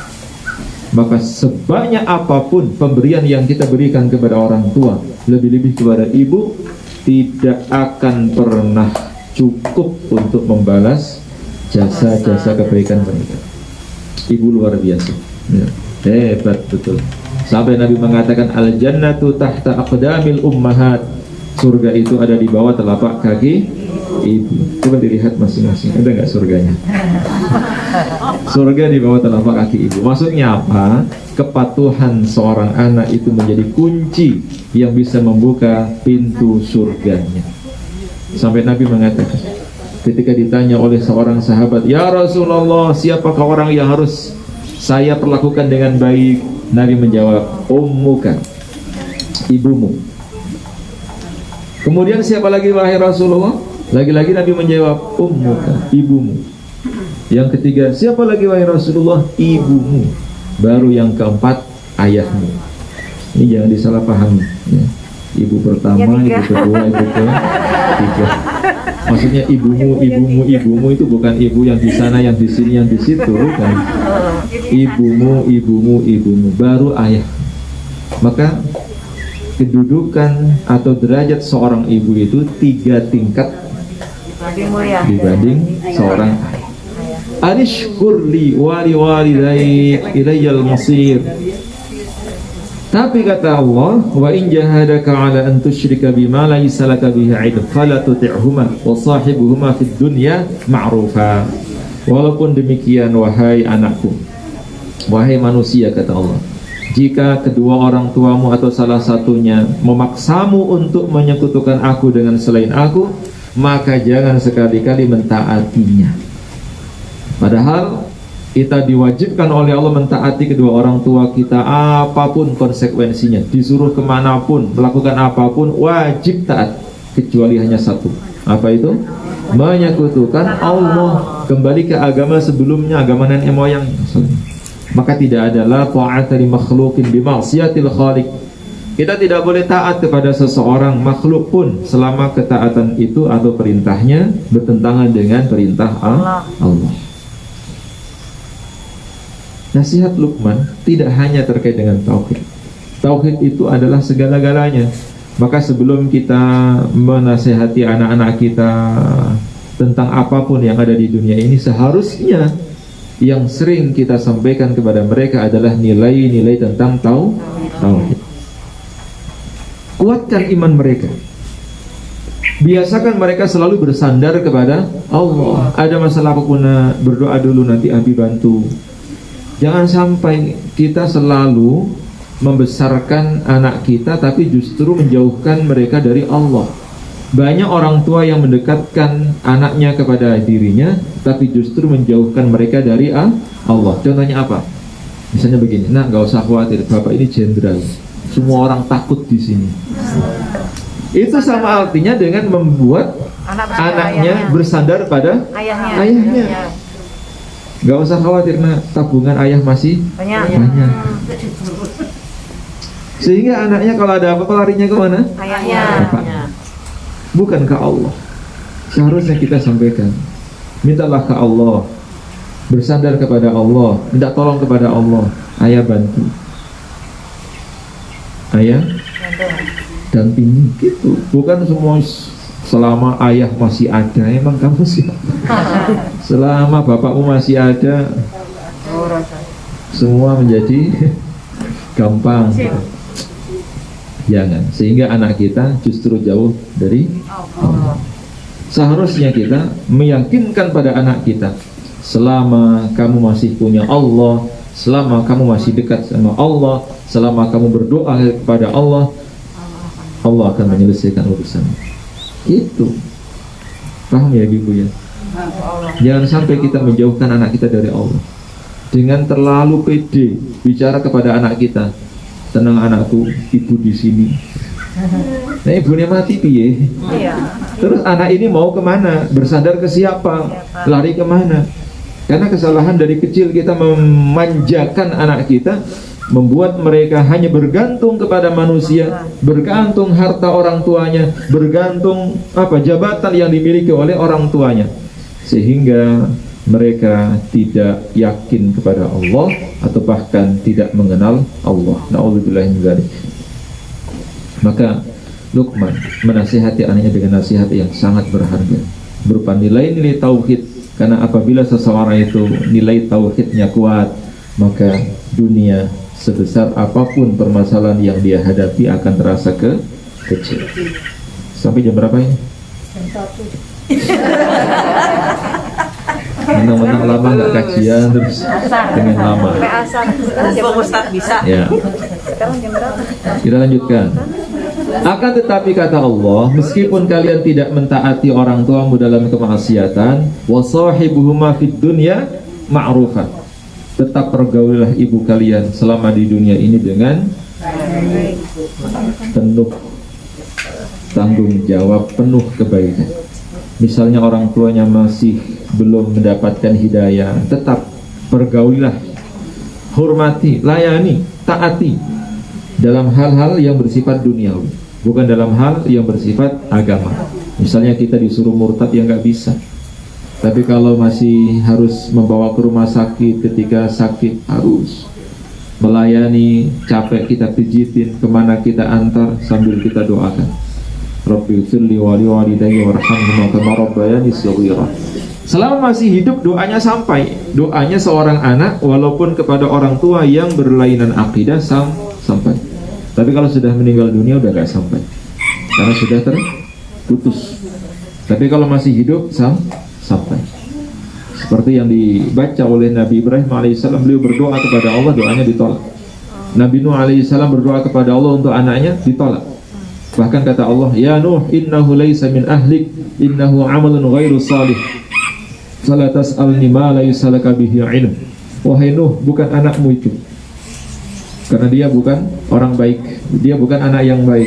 Maka sebanyak apapun pemberian yang kita berikan kepada orang tua, lebih-lebih kepada ibu, tidak akan pernah cukup untuk membalas jasa-jasa kebaikan mereka. Ibu luar biasa ya. Hebat betul. Sampai Nabi mengatakan al-jannatu tahta aqdamil ummahat. Surga itu ada di bawah telapak kaki ibu. Coba dilihat masing-masing, ada nggak surganya? Surga di bawah telapak kaki ibu. Maksudnya apa? Kepatuhan seorang anak itu menjadi kunci yang bisa membuka pintu surganya. Sampai Nabi mengatakan, ketika ditanya oleh seorang sahabat, "Ya Rasulullah, siapakah orang yang harus saya perlakukan dengan baik?" Nabi menjawab, "Ummuka," ibumu. Kemudian siapa lagi wahai Rasulullah? Lagi-lagi Nabi menjawab, "Ummuka," ibumu. Yang ketiga, siapa lagi wahai Rasulullah? Ibumu. Baru yang keempat, ayahmu. Ini jangan disalahpahami ya. Ibu pertama, ibu kedua, ibu ketiga. Maksudnya ibumu itu bukan ibu yang di sana, yang di sini, yang di situ, bukan. Ibumu, baru ayah. Maka kedudukan atau derajat seorang ibu itu 3 tingkat Lebih mulia. dibanding seorang ayah. Anishkurli wali ilayyal masir. Tapi kata Allah, wa in jahadaka ala an tusyrika bima laysa laka bihi ilm fala tuti'huma wa sahibuhuma fid dunya ma'rufa. Walaupun demikian wahai anakku, wahai manusia kata Allah, jika kedua orang tuamu atau salah satunya memaksamu untuk menyekutukan aku dengan selain aku, maka jangan sekali-kali mentaatinya. Padahal kita diwajibkan oleh Allah mentaati kedua orang tua kita apapun konsekuensinya, disuruh kemanapun, melakukan apapun, wajib taat, kecuali hanya satu. Apa itu? Menyekutukan Allah, kembali ke agama sebelumnya, agama nenek moyang. Maka tidak adalah ta'ata li makhluqin bi ma'siyatil khaliq. Kita tidak boleh taat kepada seseorang makhluk pun selama ketaatan itu atau perintahnya bertentangan dengan perintah Allah. Nasihat Luqman tidak hanya terkait dengan tauhid. Tauhid itu adalah segala-galanya. Maka sebelum kita menasihati anak-anak kita tentang apapun yang ada di dunia ini, seharusnya yang sering kita sampaikan kepada mereka adalah nilai-nilai tentang tauhid. Kuatkan iman mereka. Biasakan mereka selalu bersandar kepada Allah. Ada masalah apapun, berdoa dulu, nanti Abi bantu. Jangan sampai kita selalu membesarkan anak kita tapi justru menjauhkan mereka dari Allah. Banyak orang tua yang mendekatkan anaknya kepada dirinya, tapi justru menjauhkan mereka dari Allah. Contohnya apa? Misalnya begini, nah nggak usah khawatir, bapak ini jenderal, semua orang takut di sini. Itu sama artinya dengan membuat anaknya bersandar pada ayahnya. Nggak usah khawatir, nah tabungan ayah masih banyak. Sehingga anaknya kalau ada apa-apa larinya kemana? Ayahnya. Bukan ke Allah. Seharusnya kita sampaikan, mintalah ke Allah, bersandar kepada Allah, minta tolong kepada Allah. Ayah bantu, ayah dampingi, gitu. Bukan semua selama ayah masih ada. Emang kamu siapa? Selama bapakmu masih ada, semua menjadi gampang. Jangan, sehingga anak kita justru jauh dari Allah. Seharusnya kita meyakinkan pada anak kita, selama kamu masih punya Allah, selama kamu masih dekat sama Allah, selama kamu berdoa kepada Allah, Allah akan menyelesaikan urusan. Itu paham ya ibu ya? Jangan sampai kita menjauhkan anak kita dari Allah dengan terlalu pede bicara kepada anak kita, tenang anakku, ibu di sini. Nah ibunya mati piye? Terus anak ini mau kemana? Bersandar ke siapa? Lari kemana? Karena kesalahan dari kecil kita memanjakan anak kita, membuat mereka hanya bergantung kepada manusia, bergantung harta orang tuanya, bergantung jabatan yang dimiliki oleh orang tuanya, sehingga mereka tidak yakin kepada Allah atau bahkan tidak mengenal Allah. Na'udzubillah min dzalik. Maka Luqman menasihati anaknya dengan nasihat yang sangat berharga, berupa nilai-nilai tauhid. Karena apabila seseorang itu nilai tauhidnya kuat, maka dunia sebesar apapun permasalahan yang dia hadapi akan terasa kecil. Sampai jam berapa ini? Menang-menang lama nggak kajian terus dengan lama. Ustaz bisa. Ya. Sekarang jam berapa? Kita lanjutkan. Akan tetapi kata Allah, meskipun kalian tidak mentaati orang tuamu dalam kemaksiatan, wasahibuhuma fid dunya ma'rufan, tetap pergaulilah ibu kalian selama di dunia ini dengan penuh tanggung jawab, penuh kebaikan. Misalnya orang tuanya masih belum mendapatkan hidayah, tetap pergaulilah, hormati, layani, taati dalam hal-hal yang bersifat duniawi, bukan dalam hal yang bersifat agama. Misalnya kita disuruh murtad, ya nggak bisa. Tapi kalau masih harus membawa ke rumah sakit ketika sakit, harus melayani, capek kita pijitin, kemana kita antar sambil kita doakan, Rabbi firli wali walidayya warhamhuma kama rabbayani shaghira. Selama masih hidup doanya sampai. Doanya seorang anak walaupun kepada orang tua yang berlainan akidah sampai. Tapi kalau sudah meninggal dunia udah gak sampai, karena sudah terputus. Tapi kalau masih hidup sampai. Seperti yang dibaca oleh Nabi Ibrahim alaihissalam, beliau berdoa kepada Allah, doanya ditolak. Nabi Nuh alaihissalam berdoa kepada Allah untuk anaknya, ditolak. Bahkan kata Allah, ya Nuh, innahu laysa min ahlik, innahu amalun ghairu salih, fala tas'alni ma laysa laka bihi ilm. Wahai Nuh, bukan anakmu itu, karena dia bukan orang baik, dia bukan anak yang baik.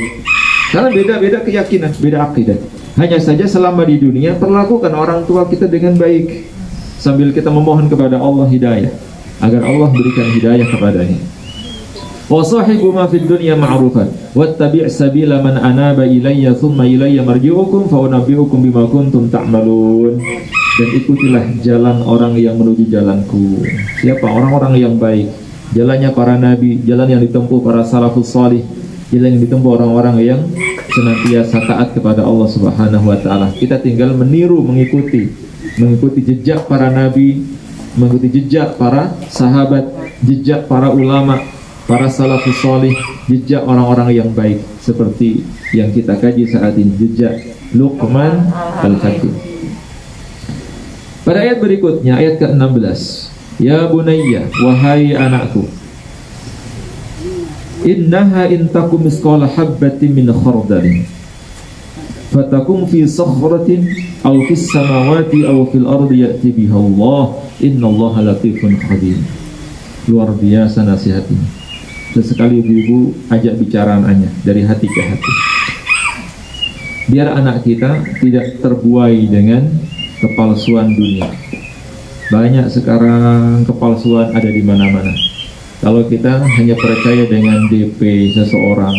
Karena beda-beda keyakinan, beda akidah. Hanya saja selama di dunia perlakukan orang tua kita dengan baik, sambil kita memohon kepada Allah hidayah, agar Allah berikan hidayah kepadanya. Wa sahibuhuma fid dunya ma'rufan wattabi' sabila man anaba ilayya thumma ilayya marji'ukum fa unabbi'ukum bima kuntum ta'malun. Dan ikutilah jalan orang yang menuju jalanku. Siapa? Orang-orang yang baik. Jalannya para nabi, jalan yang ditempuh para salafus salih, jalan yang ditempuh orang-orang yang senantiasa taat kepada Allah Subhanahu wa taala. Kita tinggal meniru, mengikuti jejak para nabi, mengikuti jejak para sahabat, jejak para ulama, para salafus salih, jejak orang-orang yang baik, seperti yang kita kaji saat ini, jejak Luqman Al-Hakim. Pada ayat berikutnya, ayat ke-16, ya bunayya, wahai anakku, innaha in takum misqala habbatin min khardalin fatakum fi sakhratin aw fis samawati aw fil ardi ya'ti biha Allah innallaha latifun khabir. Luar biasa nasihat ini. Sesekali ibu-ibu ajak bicaraannya dari hati ke hati. Biar anak kita tidak terbuai dengan kepalsuan dunia. Banyak sekarang kepalsuan ada di mana-mana. Kalau kita hanya percaya dengan DP seseorang,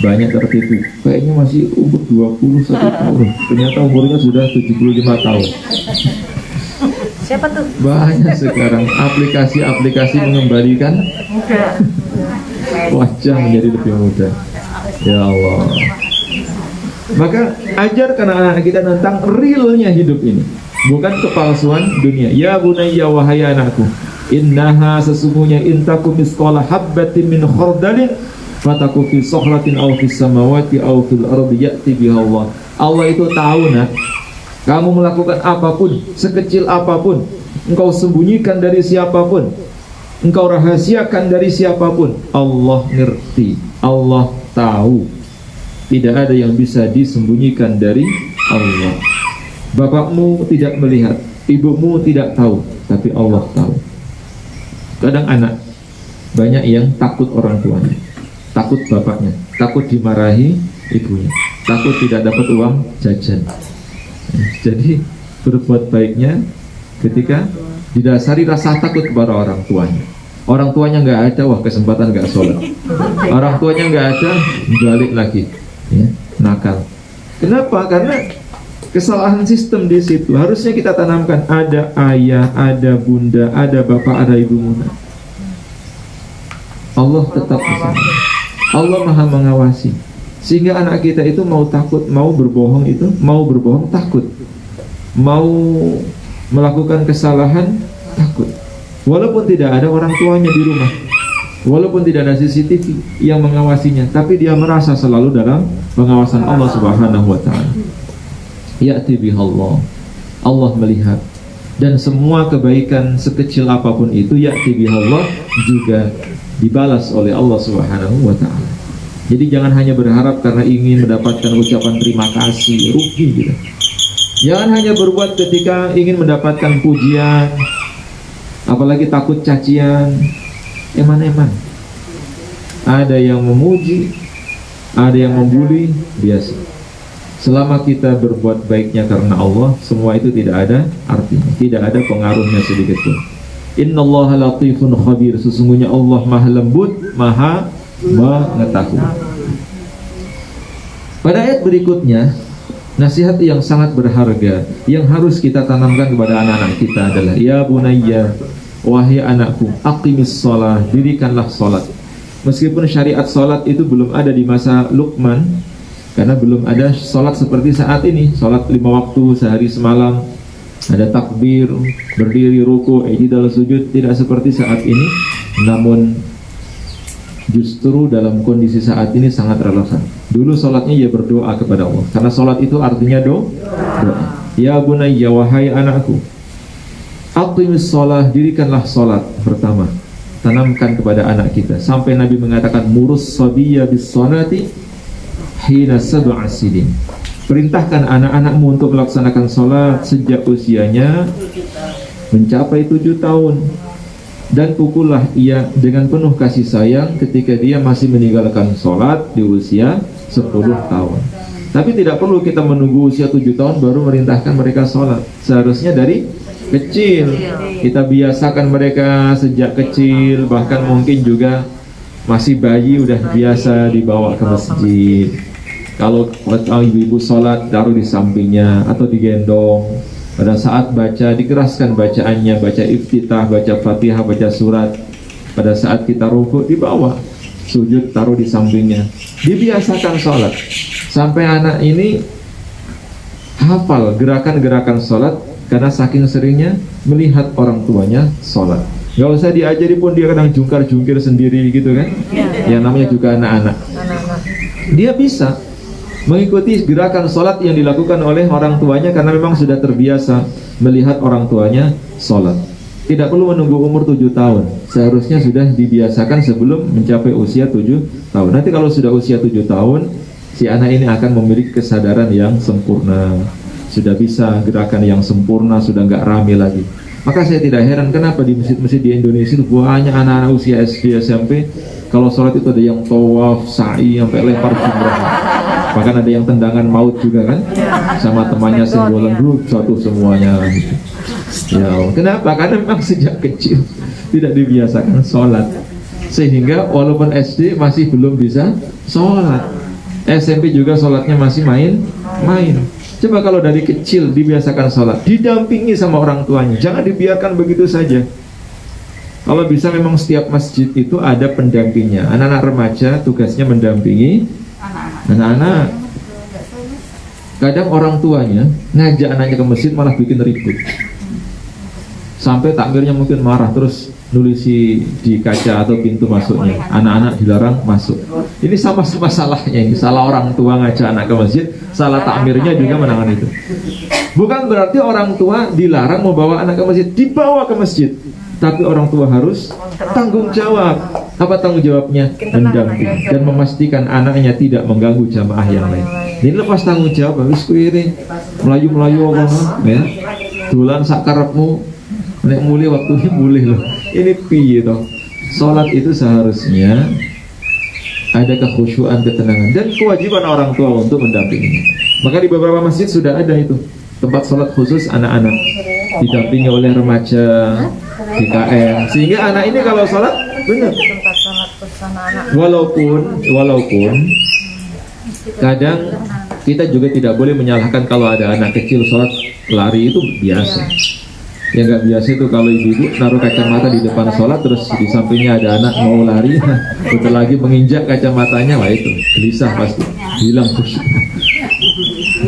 banyak tertipu. Kayaknya masih umur 21 tahun, ternyata umurnya sudah 75 tahun. Siapa tuh? Banyak sekarang aplikasi-aplikasi mengembalikan Muda. wajah menjadi lebih muda. Ya Allah. Maka ajarkan anak-anak kita tentang realnya hidup ini, bukan kepalsuan dunia. Ya bunayya, wahai anakku, innaha, sesungguhnya, intaku misqala habbatin min khardalin fataku fi sakhratin aw fis samawati aw fil ardi ya'ti biha Allah. Allah itu tahu, nak, kamu melakukan apapun, sekecil apapun, engkau sembunyikan dari siapapun, engkau rahasiakan dari siapapun, Allah ngerti, Allah tahu. Tidak ada yang bisa disembunyikan dari Allah. Bapakmu tidak melihat, ibumu tidak tahu, tapi Allah tahu. Kadang anak banyak yang takut orang tuanya, takut bapaknya, takut dimarahi ibunya, takut tidak dapat uang jajan. Jadi berbuat baiknya ketika didasari rasa takut kepada orang tuanya. Orang tuanya nggak ada, wah kesempatan nggak sholat. Orang tuanya nggak ada, balik lagi, ya, nakal. Kenapa? Karena kesalahan sistem di situ. Harusnya kita tanamkan ada ayah, ada bunda, ada bapak, ada ibu muna. Allah tetap di sana. Allah maha mengawasi. Sehingga anak kita itu mau takut, mau berbohong itu, mau berbohong takut, mau melakukan kesalahan takut. Walaupun tidak ada orang tuanya di rumah, walaupun tidak ada CCTV yang mengawasinya, tapi dia merasa selalu dalam pengawasan Allah Subhanahu wa Ta'ala. Ya'ti bihallah, Allah melihat, dan semua kebaikan sekecil apapun itu ya'ti bihallah juga dibalas oleh Allah Subhanahu wa Ta'ala. Jadi jangan hanya berharap karena ingin mendapatkan ucapan terima kasih, rugi gitu. Jangan hanya berbuat ketika ingin mendapatkan pujian, apalagi takut cacian. Eman-eman. Ada yang memuji, ada yang membuli, biasa. Selama kita berbuat baiknya karena Allah, semua itu tidak ada artinya, tidak ada pengaruhnya sedikit pun. Innallaha latifun khabir, sesungguhnya Allah maha lembut, maha mengetahui. Pada ayat berikutnya, nasihat yang sangat berharga yang harus kita tanamkan kepada anak-anak kita adalah, ya bunayya, wahai anakku, aqimis shalah, dirikanlah salat. Meskipun syariat salat itu belum ada di masa Luqman, karena belum ada salat seperti saat ini, salat 5 waktu sehari semalam, ada takbir, berdiri, ruku, i'tidal, sujud, tidak seperti saat ini. Namun justru dalam kondisi saat ini sangat relevan. Dulu salatnya ya berdoa kepada Allah, karena salat itu artinya doa. Ya bunayya, wahai anakku, aqimis shalah, dirikanlah salat. Pertama, tanamkan kepada anak kita, sampai Nabi mengatakan murus sabiyya bis salati hina sab'a sinin. Perintahkan anak-anakmu untuk melaksanakan salat sejak usianya mencapai 7 tahun, dan pukullah ia dengan penuh kasih sayang ketika dia masih meninggalkan salat di usia 10 tahun. Tapi tidak perlu kita menunggu usia 7 tahun baru merintahkan mereka salat. Seharusnya dari kecil kita biasakan mereka sejak kecil, bahkan mungkin juga masih bayi udah biasa dibawa ke masjid. Kalau ibu-ibu sholat, taruh di sampingnya atau digendong. Pada saat baca, dikeraskan bacaannya, baca iftitah, baca fatihah, baca surat. Pada saat kita rukuk, dibawa. Sujud, taruh di sampingnya. Dibiasakan sholat sampai anak ini hafal gerakan-gerakan sholat, karena saking seringnya melihat orang tuanya sholat. Gak usah diajari pun dia kadang jungkar-jungkir sendiri gitu kan. Yang namanya juga anak-anak. Dia bisa mengikuti gerakan sholat yang dilakukan oleh orang tuanya karena memang sudah terbiasa melihat orang tuanya sholat. Tidak perlu menunggu umur 7 tahun. Seharusnya sudah dibiasakan sebelum mencapai usia 7 tahun. Nanti kalau sudah usia 7 tahun, si anak ini akan memiliki kesadaran yang sempurna, sudah bisa gerakan yang sempurna, sudah nggak rame lagi. Maka saya tidak heran kenapa di masjid-masjid di Indonesia itu banyak anak-anak usia SD, SMP kalau sholat itu ada yang tawaf, sa'i, sampai lempar jumrah. Bahkan ada yang tendangan maut juga kan, sama temannya senggolan dulu satu semuanya. Ya, kenapa? Karena memang sejak kecil tidak dibiasakan sholat, sehingga walaupun SD masih belum bisa sholat, SMP juga sholatnya masih main. Coba kalau dari kecil dibiasakan sholat, didampingi sama orang tuanya, jangan dibiarkan begitu saja. Kalau bisa memang setiap masjid itu ada pendampingnya. Anak-anak remaja tugasnya mendampingi anak-anak. Kadang orang tuanya ngajak anaknya ke masjid malah bikin ribut, sampai takmirnya mungkin marah, terus nulisi di kaca atau pintu masuknya, anak-anak dilarang masuk. Ini sama-sama salahnya, ini salah orang tua ngajak anak ke masjid, salah takmirnya juga menangani itu. Bukan berarti orang tua dilarang membawa anak ke masjid, dibawa ke masjid, tapi orang tua harus tanggung jawab. Apa tanggung jawabnya? Mendampingi dan memastikan anaknya tidak mengganggu jamaah yang lain. Ini lepas tanggung jawab, habis kuiring melayu-melayu orang, ya, dulan sakarepmu, nek mulai waktunya mulai loh. Ini piye toh? Salat itu seharusnya ada kekhusyuan, ketenangan, dan kewajiban orang tua untuk mendampingi. Maka di beberapa masjid sudah ada itu tempat salat khusus anak-anak, didampingi oleh remaja, DKM, sehingga anak ini kalau salat benar. Walaupun kadang kita juga tidak boleh menyalahkan kalau ada anak kecil salat lari, itu biasa. Yang nggak biasa itu kalau ibu-ibu naruh kacamata di depan sholat, terus di sampingnya ada anak mau lari, betul lagi menginjak kacamatanya, wah itu gelisah pasti, hilang khusyuk.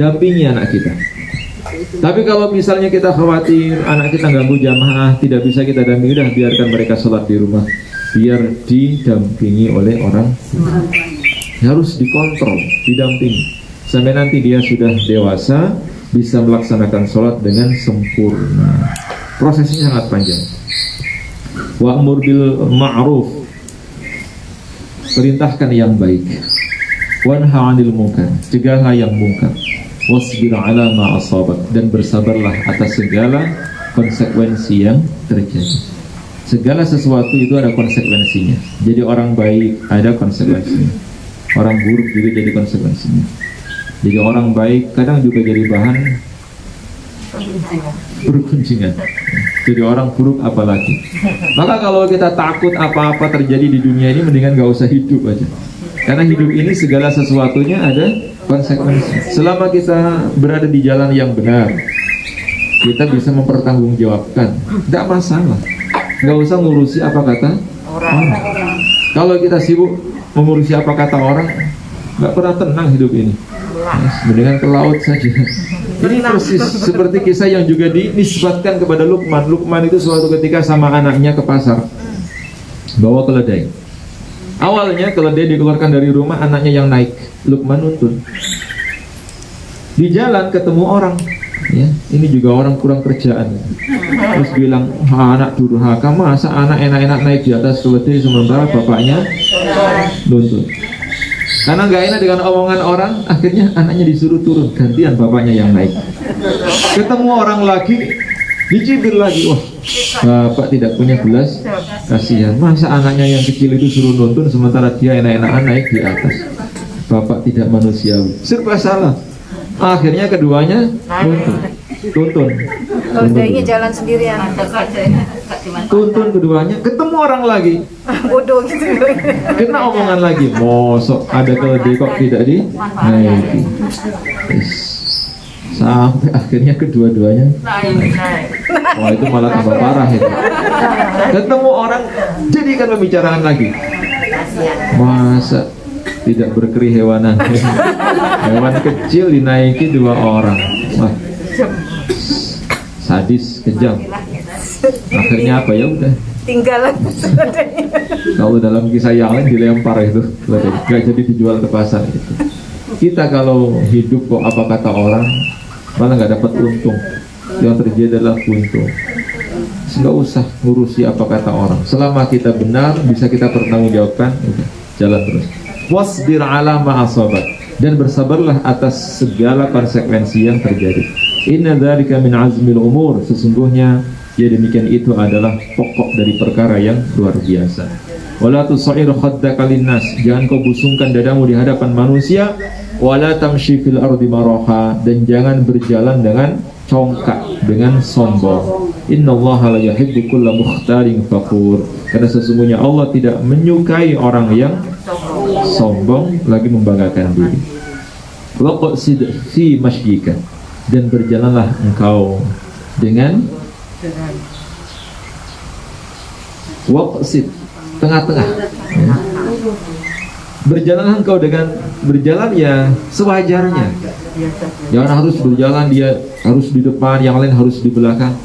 Dampingi anak kita. Tapi kalau misalnya kita khawatir anak kita ganggu jamaah, tidak bisa kita dampingi, udah biarkan mereka sholat di rumah, biar didampingi oleh orang tua. Harus dikontrol, didampingi sampai nanti dia sudah dewasa, bisa melaksanakan sholat dengan sempurna. Prosesnya sangat panjang. Wa'mur bil ma'ruf, perintahkan yang baik. Wanha 'anil munkar, cegahlah yang munkar. Wasbir 'ala ma asabak, dan bersabarlah atas segala konsekuensi yang terjadi. Segala sesuatu itu ada konsekuensinya. Jadi orang baik ada konsekuensinya, orang buruk juga jadi konsekuensinya. Jadi orang baik kadang juga jadi bahan bergunjingan. Jadi orang buruk apalagi. Maka kalau kita takut apa-apa terjadi di dunia ini, mendingan gak usah hidup aja. Karena hidup ini segala sesuatunya ada konsekuensi. Selama kita berada di jalan yang benar, kita bisa mempertanggungjawabkan, tidak masalah. Gak usah ngurusi apa kata orang. Kalau kita sibuk mengurusi apa kata orang, gak pernah tenang hidup ini. Mendingan ke laut saja. Ini persis seperti kisah yang juga dinisbatkan kepada Luqman. Luqman itu suatu ketika sama anaknya ke pasar, bawa keledai. Awalnya keledai dikeluarkan dari rumah, anaknya yang naik, Luqman nuntun. Di jalan ketemu orang, ya, ini juga orang kurang kerjaan. Terus bilang, anak durhaka, masa anak enak-enak naik di atas keledai sementara bapaknya nuntun. Karena nggak enak dengan omongan orang, akhirnya anaknya disuruh turun, gantian bapaknya yang naik. Ketemu orang lagi, dicibir lagi, wah, bapak tidak punya belas kasihan. Masa anaknya yang kecil itu suruh nonton sementara dia enak-enakan naik di atas. Bapak tidak manusiawi, serba salah. Akhirnya keduanya tuntun. Keledainya jalan sendirian. Tuntun keduanya, ketemu orang lagi, Bodoh gitu. kena omongan lagi, mosok ada keledai kok tidak dinaiki. Sampai akhirnya kedua-duanya naik. Wah, itu malah tambah parah itu. Ketemu orang, jadikan pembicaraan lagi. Masa tidak berkerihewanan, hewan kecil dinaiki dua orang. Wah, sadis, kejam. Akhirnya apa, ya udah, Tinggalan. kalau dalam kisah yang lain dilempar itu, gak jadi dijual ke pasar itu. Kita kalau hidup kok apa kata orang, malah gak dapat untung. Yang terjadi adalah untung. Nggak usah ngurusi apa kata orang. Selama kita benar, bisa kita pertanggungjawabkan, udah, jalan terus. Wasbir ala ma asabat, dan bersabarlah atas segala konsekuensi yang terjadi. Inna dzalika min azmil umur, sesungguhnya ya demikian itu adalah pokok dari perkara yang luar biasa. Wala tusair khaddaka linnas, jangan kau busungkan dadamu di hadapan manusia. Wala tamshi fil ardi maraha, dan jangan berjalan dengan congkak, dengan sombong. Innallaha la yuhibbu kulla mukhtalin fakhur, karena sesungguhnya Allah tidak menyukai orang yang sombong lagi membanggakan diri. Waqsid fi mashyika, dan berjalanlah engkau dengan waqsid, tengah-tengah ya. Berjalanlah engkau dengan berjalan ya sewajarnya. Jangan harus berjalan dia harus di depan, yang lain harus di belakang,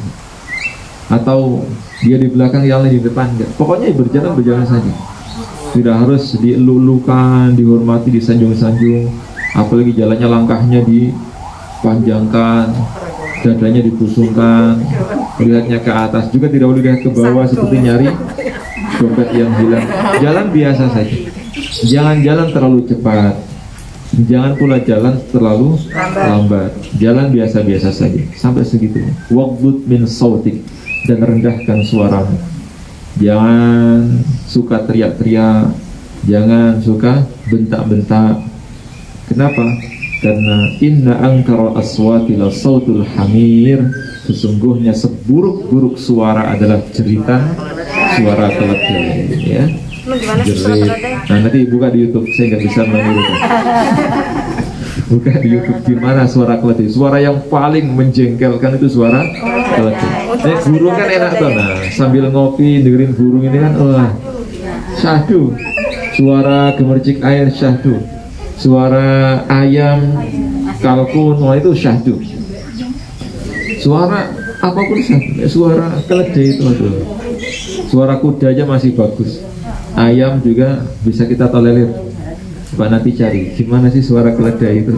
atau dia di belakang, yang lain di depan. Enggak. Pokoknya berjalan saja. Tidak harus dielulukan, dihormati, disanjung-sanjung. Apalagi jalannya, langkahnya dipanjangkan, dadanya dipusungkan, melihatnya ke atas, juga tidak boleh lihat ke bawah seperti nyari dompet yang hilang. Jalan biasa saja. Jangan jalan terlalu cepat, jangan pula jalan terlalu lambat. Jalan biasa-biasa saja sampai segitunya. Waqbud min sautik, dan rendahkan suaramu. Jangan suka teriak-teriak, jangan suka bentak-bentak. Kenapa? Karena inna angkara aswati la sautul hamir, sesungguhnya seburuk-buruk suara adalah jeritan suara keledai, ya. Gimana sih suara keledai? Nah, nanti buka di YouTube, saya nggak bisa menirukan. Buka di YouTube gimana suara keledai. Suara yang paling menjengkelkan itu suara keledai. Burung kan enak tuh, nah sambil ngopi dengerin burung ini kan, wah, syahdu. Suara gemercik air syahdu. Suara ayam kalkun, wah itu syahdu. Suara apapun syahdu. Suara keledai itu aduh. Suara kuda aja masih bagus. Ayam juga bisa kita tolerir. Coba nanti cari gimana sih suara keledai itu.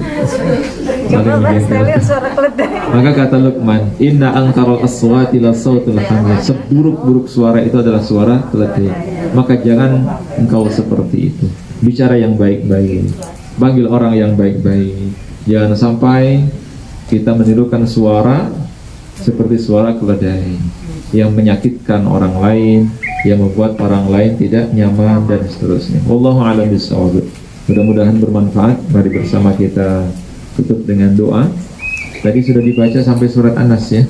Coba Mas, saya lihat suara keledai. Maka kata Luqman, inna angkaral aswati la sautul hamir, seburuk-buruk suara itu adalah suara keledai. Maka jangan engkau seperti itu. Bicara yang baik-baik, panggil orang yang baik-baik. Jangan sampai kita menirukan suara seperti suara keledai yang menyakitkan orang lain, yang membuat orang lain tidak nyaman dan seterusnya. Wallahu a'lam bishawab. Mudah-mudahan bermanfaat. Mari bersama kita tutup dengan doa. Tadi sudah dibaca sampai surat An-Nas ya.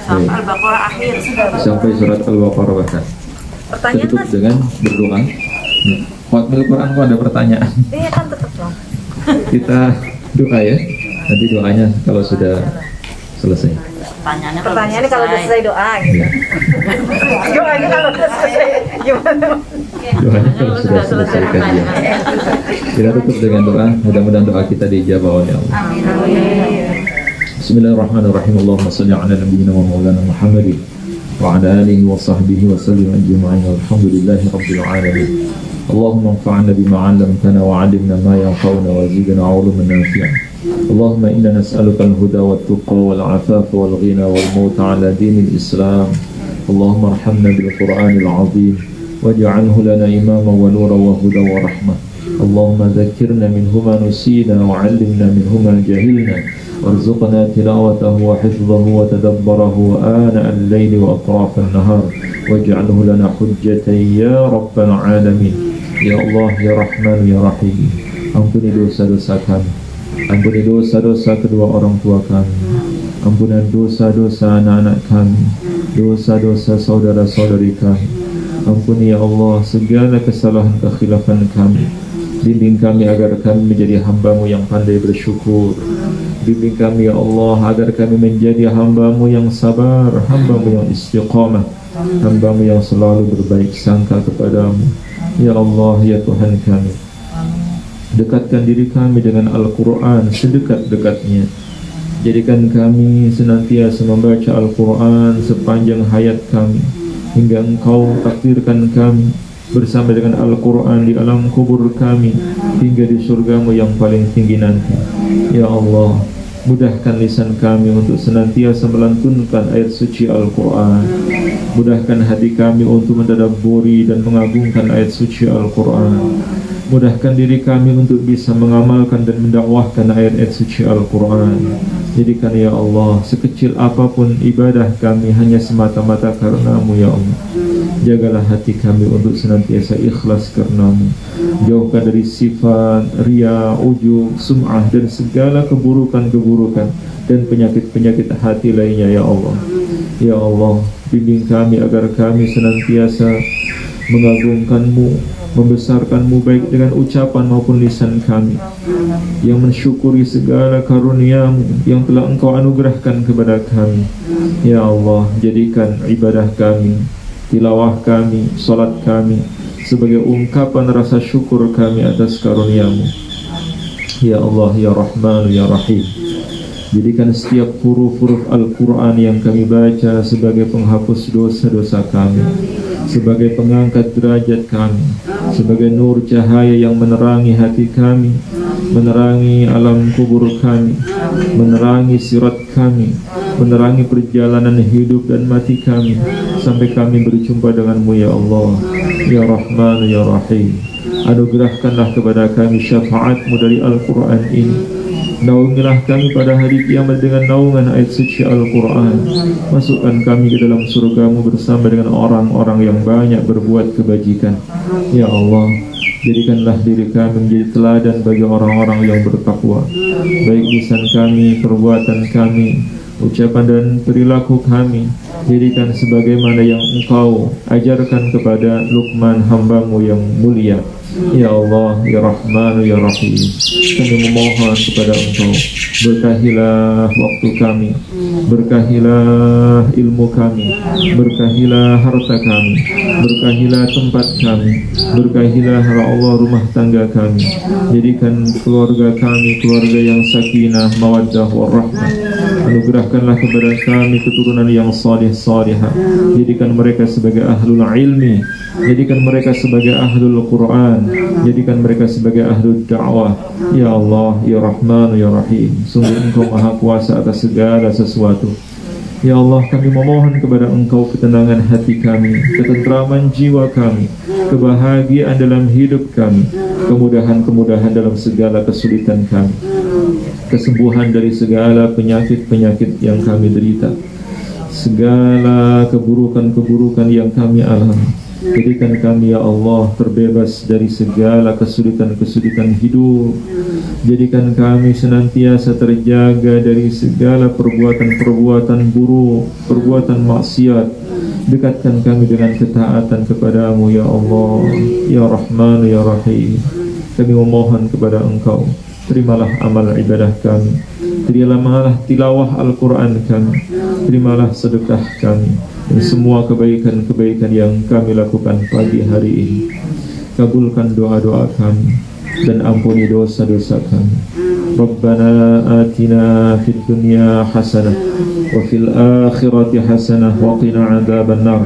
Sampai Al-Baqarah akhir. Sampai surat Al-Baqarah bahkan. Pertanyaan Tutup Mas? dengan berdoa. Khotmil Quran kok ada pertanyaan. Iya kan tetap dong. Kita doa ya. Nanti doanya kalau sudah selesai. Pertanyaannya kalau udah selesai doa gitu. Ya. Doanya kalau udah selesai gimana? Doanya kalau sudah selesai kajian. Kita tutup dengan doa. Mudah-mudahan doa kita dijawab oleh Allah. Bismillahirrahmanirrahim. Allahumma shalli ala nabiyyina wa maulana Muhammadin wa ala alihi wa sahbihi wa sallim ajma'in. Walhamdulillahi rabbil alamin. Allahumma anfa'na bima 'allamtana wa 'allimna ma yanfa'una wa zidna 'ilman nafi'an. اللهم إنا نسألك الهدى والتقى والعفاف والغنى والموت على دين الإسلام. اللهم ارحمنا بالقرآن العظيم واجعله لنا إماما ونورا وهدى ورحمة. اللهم ذكرنا منه ما نسينا وعلمنا منه ما جهلنا وارزقنا تلاوته وحفظه وتدبره آناء الليل وأطراف النهار واجعله لنا حجة يا رب العالمين. يا الله يا رحمن يا رحيم. Ampuni dosa-dosa kami, ampuni dosa-dosa kedua orang tua kami, ampuni dosa-dosa anak-anak kami, dosa-dosa saudara-saudari kami. Ampuni ya Allah segala kesalahan kekhilafan kami. Bimbing kami agar kami menjadi hamba-Mu yang pandai bersyukur. Bimbing kami ya Allah agar kami menjadi hamba-Mu yang sabar, hamba-Mu yang istiqamah, hamba-Mu yang selalu berbaik sangka kepadamu. Ya Allah ya Tuhan kami, dekatkan diri kami dengan Al-Quran sedekat-dekatnya. Jadikan kami senantiasa membaca Al-Quran sepanjang hayat kami, hingga Engkau takdirkan kami bersama dengan Al-Quran di alam kubur kami, hingga di surga-Mu yang paling tinggi nanti. Ya Allah, mudahkan lisan kami untuk senantiasa melantunkan ayat suci Al-Quran. Mudahkan hati kami untuk mentadabburi dan mengagungkan ayat suci Al-Quran. Mudahkan diri kami untuk bisa mengamalkan dan mendakwahkan ayat-ayat suci Al-Quran. Jadikan ya Allah sekecil apapun ibadah kami hanya semata-mata karena-Mu ya Allah. Jagalah hati kami untuk senantiasa ikhlas karena-Mu. Jauhkan dari sifat riya, ujub, sum'ah dan segala keburukan-keburukan dan penyakit-penyakit hati lainnya ya Allah. Ya Allah, bimbing kami agar kami senantiasa mengagungkan-Mu, membesarkan-Mu baik dengan ucapan maupun lisan kami, yang mensyukuri segala karunia-Mu yang telah Engkau anugerahkan kepada kami. Ya Allah, jadikan ibadah kami, tilawah kami, salat kami sebagai ungkapan rasa syukur kami atas karunia-Mu. Ya Allah, ya Rahman, ya Rahim, jadikan setiap huruf-huruf Al-Quran yang kami baca sebagai penghapus dosa-dosa kami, sebagai pengangkat derajat kami, sebagai nur cahaya yang menerangi hati kami, menerangi alam kubur kami, menerangi sirat kami, menerangi perjalanan hidup dan mati kami, sampai kami berjumpa dengan-Mu ya Allah, ya Rahman, ya Rahim. Anugerahkanlah kepada kami syafaat-Mu dari Al-Quran ini. Naungilah kami pada hari kiamat dengan naungan ayat suci Al-Quran. Masukkan kami ke dalam surga-Mu bersama dengan orang-orang yang banyak berbuat kebajikan. Ya Allah, jadikanlah diri kami menjadi teladan bagi orang-orang yang bertakwa. Baik lisan kami, perbuatan kami, ucapan dan perilaku kami, jadikan sebagaimana yang Engkau ajarkan kepada Luqman hamba-Mu yang mulia. Ya Allah, ya Rahman, ya Rahim, kami memohon kepada Engkau, berkahilah waktu kami, berkahilah ilmu kami, berkahilah harta kami, berkahilah tempat kami, berkahilah ya Allah rumah tangga kami. Jadikan keluarga kami keluarga yang sakinah, mawaddah, warahmah. Anugerahkanlah kepada kami keturunan yang salih-salihah. Jadikan mereka sebagai ahlul ilmi, jadikan mereka sebagai ahlul Quran, jadikan mereka sebagai ahlul da'wah. Ya Allah, ya Rahman, ya Rahim, sungguh Engkau maha kuasa atas segala sesuatu. Ya Allah, kami memohon kepada Engkau ketenangan hati kami, ketentraman jiwa kami, kebahagiaan dalam hidup kami, kemudahan-kemudahan dalam segala kesulitan kami, kesembuhan dari segala penyakit-penyakit yang kami derita, segala keburukan-keburukan yang kami alami. Jadikan kami ya Allah terbebas dari segala kesulitan-kesulitan hidup. Jadikan kami senantiasa terjaga dari segala perbuatan-perbuatan buruk, perbuatan maksiat. Dekatkan kami dengan ketaatan kepada-Mu ya Allah, ya Rahman, ya Rahim. Kami memohon kepada Engkau, terimalah amal ibadah kami, terimalah tilawah Al-Quran kami, terimalah sedekah kami, dan semua kebaikan-kebaikan yang kami lakukan pagi hari ini. Kabulkan doa-doa kami dan ampuni dosa-dosa kami. Rabbana atina fid dunya hasanah wa fil akhirati hasanah wa qina adzaban nar.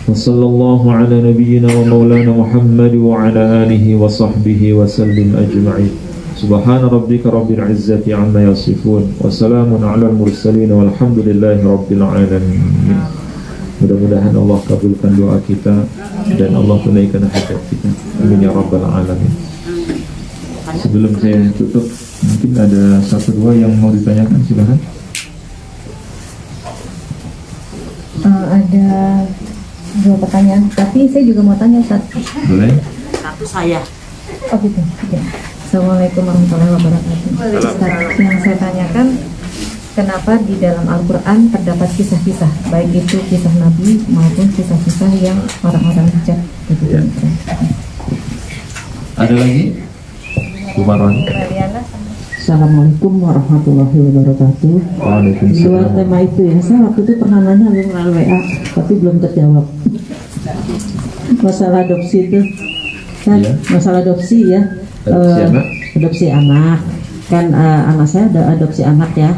Wa sallallahu ala nabiyyina wa maulana Muhammad wa ala alihi wa sahbihi wa sallim ajma'in. Subhana rabbika rabbil izzati amma yasifun wa salamun alal mursalin walhamdulillahi rabbil alamin. Mudah-mudahan Allah kabulkan doa kita dan Allah tunaikan hajat kita. Amin ya rabbal alamin. Sebelum saya tutup, mungkin ada satu dua yang mau ditanyakan, silakan. Ada dua pertanyaan, tapi saya juga mau tanya, Ustaz. Boleh? Satu saya. Oh gitu. Ya. Assalamualaikum warahmatullahi wabarakatuh. Ustaz, yang saya tanyakan, kenapa di dalam Al-Quran terdapat kisah-kisah, baik itu kisah Nabi maupun kisah-kisah yang orang-orang bijak? Ya. Ada lagi? Kumaran. Assalamualaikum warahmatullahi wabarakatuh. Waalaikumsalam. Dua tema itu ya, saya waktu itu pernah nanya melalui WA, tapi belum terjawab. Masalah adopsi itu, kan? Ya. Masalah adopsi ya. Adopsi anak? Adopsi anak. Kan anak saya ada adopsi anak ya.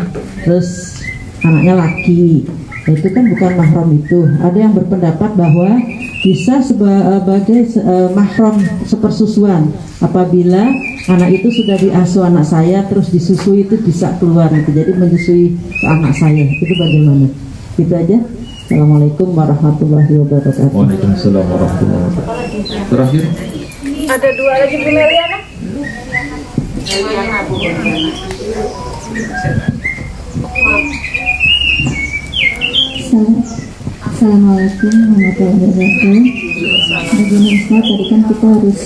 Terus anaknya laki. Itu kan bukan mahram itu. Ada yang berpendapat bahwa bisa sebagai mahram sepersusuan apabila anak itu sudah diasuh anak saya terus disusui itu bisa keluar itu, jadi menyusui ke anak saya, itu bagaimana? Gitu aja. Assalamualaikum warahmatullahi wabarakatuh. Waalaikumsalam warahmatullahi wabarakatuh. Terakhir. Ada dua lagi Bu Meliana. Assalamualaikum warahmatullahi wabarakatuh. Bagaimana Ustaz, tadi kan kita harus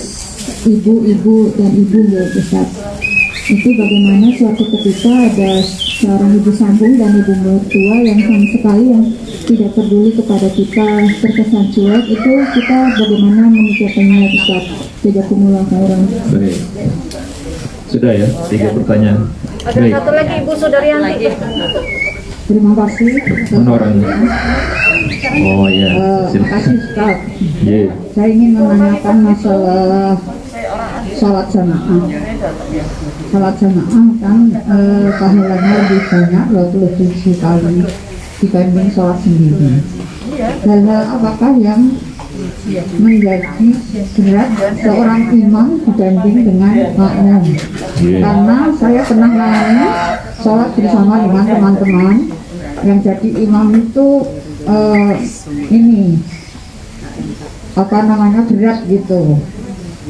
ibu-ibu dan ibu ya Ustaz. Itu bagaimana suatu ketika ada seorang ibu sambung dan ibu mertua yang sama sekali yang tidak peduli kepada kita, terkesan cuek, itu kita bagaimana menyikapinya Ustaz? Jazakumullah khairan. Baik. Sudah ya, 3 pertanyaan. Ada Baik. satu lagi Ibu Sudaryanti. Terima kasih. Mana orangnya? Oh ya, Terima silakan. kasih Ustaz. Ye. Saya ingin menanyakan masalah sholat jamaah. Sholat jamaah kan pahalanya lebih banyak, lebih sekali dibanding sholat sendiri. Hal-hal apakah yang menjadi berat seorang imam dibanding dengan makmum? Karena saya pernah mengalami sholat bersama dengan teman-teman yang jadi imam itu ini apa namanya berat gitu.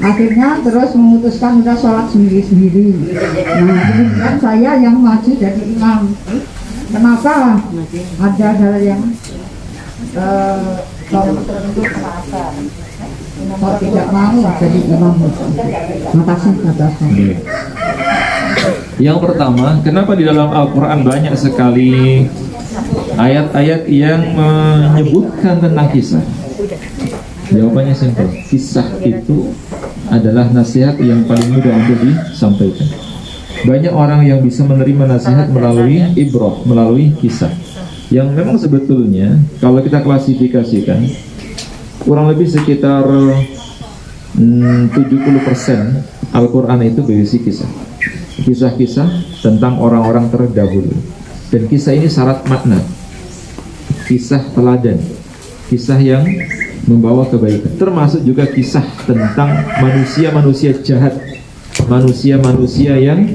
Akhirnya terus memutuskan udah sholat sendiri-sendiri. Nah kemudian saya yang maju jadi imam. Kenapa ada hal yang kok tidak mau jadi imam? Terima kasih atas. Baik. Yang pertama, kenapa di dalam Al-Quran banyak sekali ayat-ayat yang menyebutkan tentang kisah? Jawabannya simpel, kisah itu adalah nasihat yang paling mudah untuk disampaikan. Banyak orang yang bisa menerima nasihat melalui ibrah, melalui kisah. Yang memang sebetulnya kalau kita klasifikasikan kurang lebih sekitar 70% Al-Quran itu berisi kisah. Kisah-kisah tentang orang-orang terdahulu. Dan kisah ini syarat makna. Kisah teladan, kisah yang membawa kebaikan. Termasuk juga kisah tentang manusia-manusia jahat, manusia-manusia yang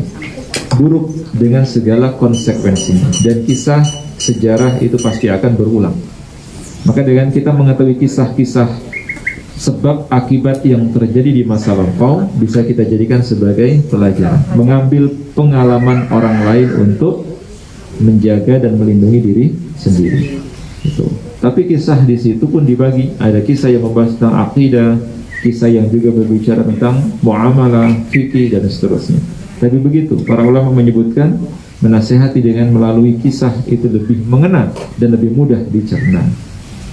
buruk dengan segala konsekuensinya. Dan kisah sejarah itu pasti akan berulang. Maka dengan kita mengetahui kisah-kisah sebab akibat yang terjadi di masa lampau, bisa kita jadikan sebagai pelajaran, mengambil pengalaman orang lain untuk menjaga dan melindungi diri sendiri. Itu. Tapi kisah di situ pun dibagi. Ada kisah yang membahas tentang akidah, kisah yang juga berbicara tentang muamalah, fikih dan seterusnya. Tapi begitu, para ulama menyebutkan menasihati dengan melalui kisah itu lebih mengena dan lebih mudah dicerna.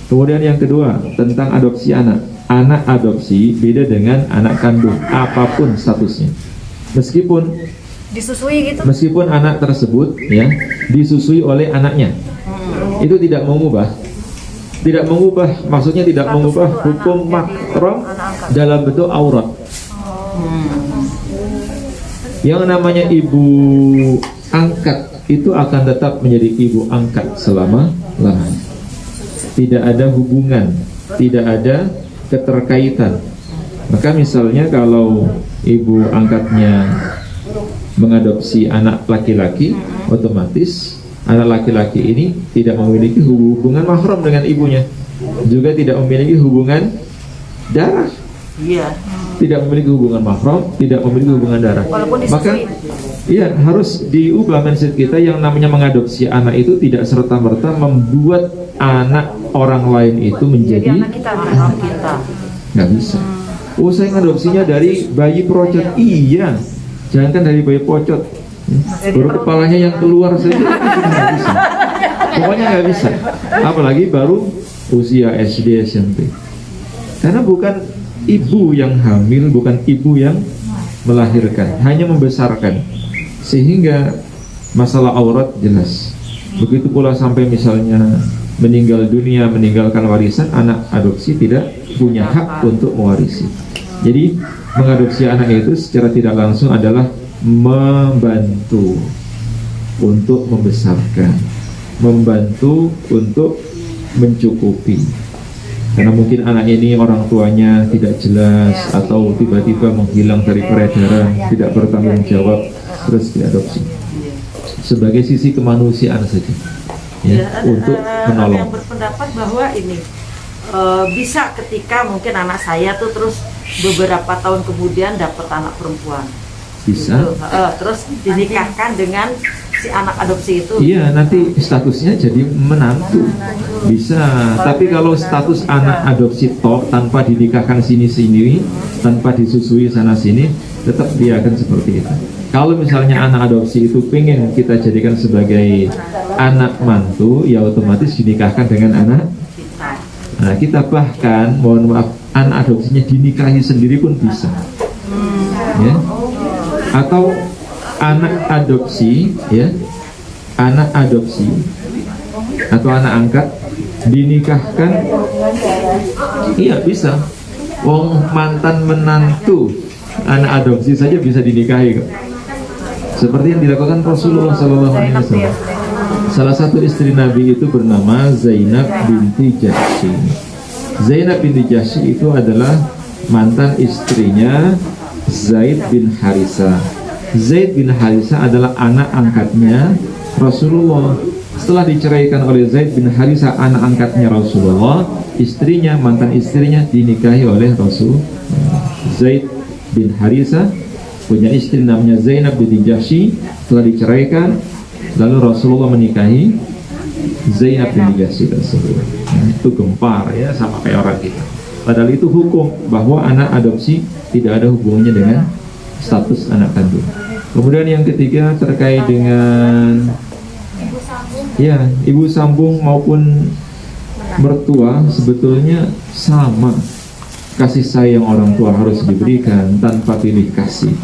Kemudian yang kedua, tentang adopsi anak. Anak adopsi beda dengan anak kandung, apapun statusnya. Meskipun Disusui gitu. meskipun anak tersebut ya disusui oleh anaknya, itu tidak mengubah maksudnya tidak mengubah hukum mahram dalam bentuk aurat. Yang namanya ibu angkat itu akan tetap menjadi ibu angkat selama-lamanya. Tidak ada hubungan, tidak ada keterkaitan. Maka misalnya kalau ibu angkatnya mengadopsi anak laki-laki, otomatis anak laki-laki ini tidak memiliki hubungan mahram dengan ibunya, juga tidak memiliki hubungan darah. Iya. Tidak memiliki hubungan mahram, tidak memiliki hubungan darah. Walaupun disusui. Maka iya, harus diubah mindset kita. Yang namanya mengadopsi anak itu tidak serta-merta membuat anak orang lain itu menjadi Anak kita. nggak bisa. Oh, saya ngadopsinya dari bayi procot. Iya, jangan kan dari bayi pocot. Baru kepalanya yang keluar saja itu nggak bisa. Pokoknya nggak bisa. Apalagi baru usia SD SMP. Karena bukan ibu yang hamil, bukan ibu yang melahirkan, hanya membesarkan. Sehingga masalah aurat jelas. Begitu pula sampai misalnya meninggal dunia, meninggalkan warisan, anak adopsi tidak punya hak untuk mewarisi. Jadi mengadopsi anak itu secara tidak langsung adalah membantu untuk membesarkan, membantu untuk mencukupi. Karena mungkin anak ini orang tuanya tidak jelas atau tiba-tiba menghilang dari peredaran, tidak bertanggung jawab, terus diadopsi. Sebagai sisi kemanusiaan saja, ya, untuk Ada menolong. yang berpendapat bahwa ini bisa ketika mungkin anak saya tuh terus beberapa tahun kemudian dapat anak perempuan. Bisa. Terus dinikahkan dengan si anak adopsi itu. Iya, nanti statusnya jadi menantu. Bisa. Tapi kalau status anak adopsi tok tanpa dinikahkan sini-sini, tanpa disusui sana-sini, tetap dia akan seperti itu. Kalau misalnya anak adopsi itu pengen kita jadikan sebagai anak mantu, ya otomatis dinikahkan dengan anak. Nah, kita bahkan, mohon maaf, anak adopsinya dinikahi sendiri pun bisa. Ya. Atau anak adopsi, ya, anak adopsi atau anak angkat dinikahkan, iya bisa. Wong mantan menantu anak adopsi saja bisa dinikahi kok. Seperti yang dilakukan Rasulullah SAW. Salah satu istri Nabi itu bernama Zainab binti Jahsy. Zainab binti Jahsy itu adalah mantan istrinya Zaid bin Harithah. Zaid bin Harithah adalah anak angkatnya Rasulullah. Setelah diceraikan oleh Zaid bin Harithah, anak angkatnya Rasulullah, istrinya, mantan istrinya dinikahi oleh Rasul. Zaid bin Harithah punya istri namanya Zainab binti Jahsy. Setelah diceraikan, lalu Rasulullah menikahi Zainab binti Jahsy tersebut. Itu gempar ya, sama kayak orang kita. Padahal itu hukum bahwa anak adopsi tidak ada hubungannya dengan status anak kandung. Kemudian yang ketiga terkait dengan ya, ibu sambung maupun mertua sebetulnya sama. Kasih sayang orang tua harus diberikan tanpa pilih kasih,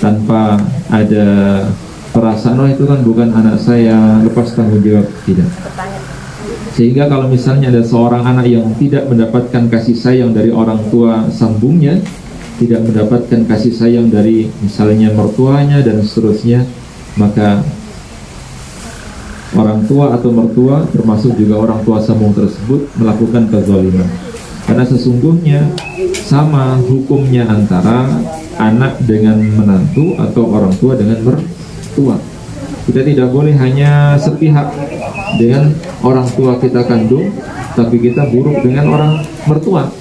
tanpa ada perasaan, oh itu kan bukan anak saya, lepas tanggung jawab, tidak. Sehingga kalau misalnya ada seorang anak yang tidak mendapatkan kasih sayang dari orang tua sambungnya, tidak mendapatkan kasih sayang dari misalnya mertuanya dan seterusnya, maka orang tua atau mertua, termasuk juga orang tua sambung tersebut, melakukan kezaliman. Karena sesungguhnya sama hukumnya antara anak dengan menantu atau orang tua dengan mertua. Kita tidak boleh hanya sepihak dengan orang tua kita kandung, tapi kita buruk dengan orang mertua.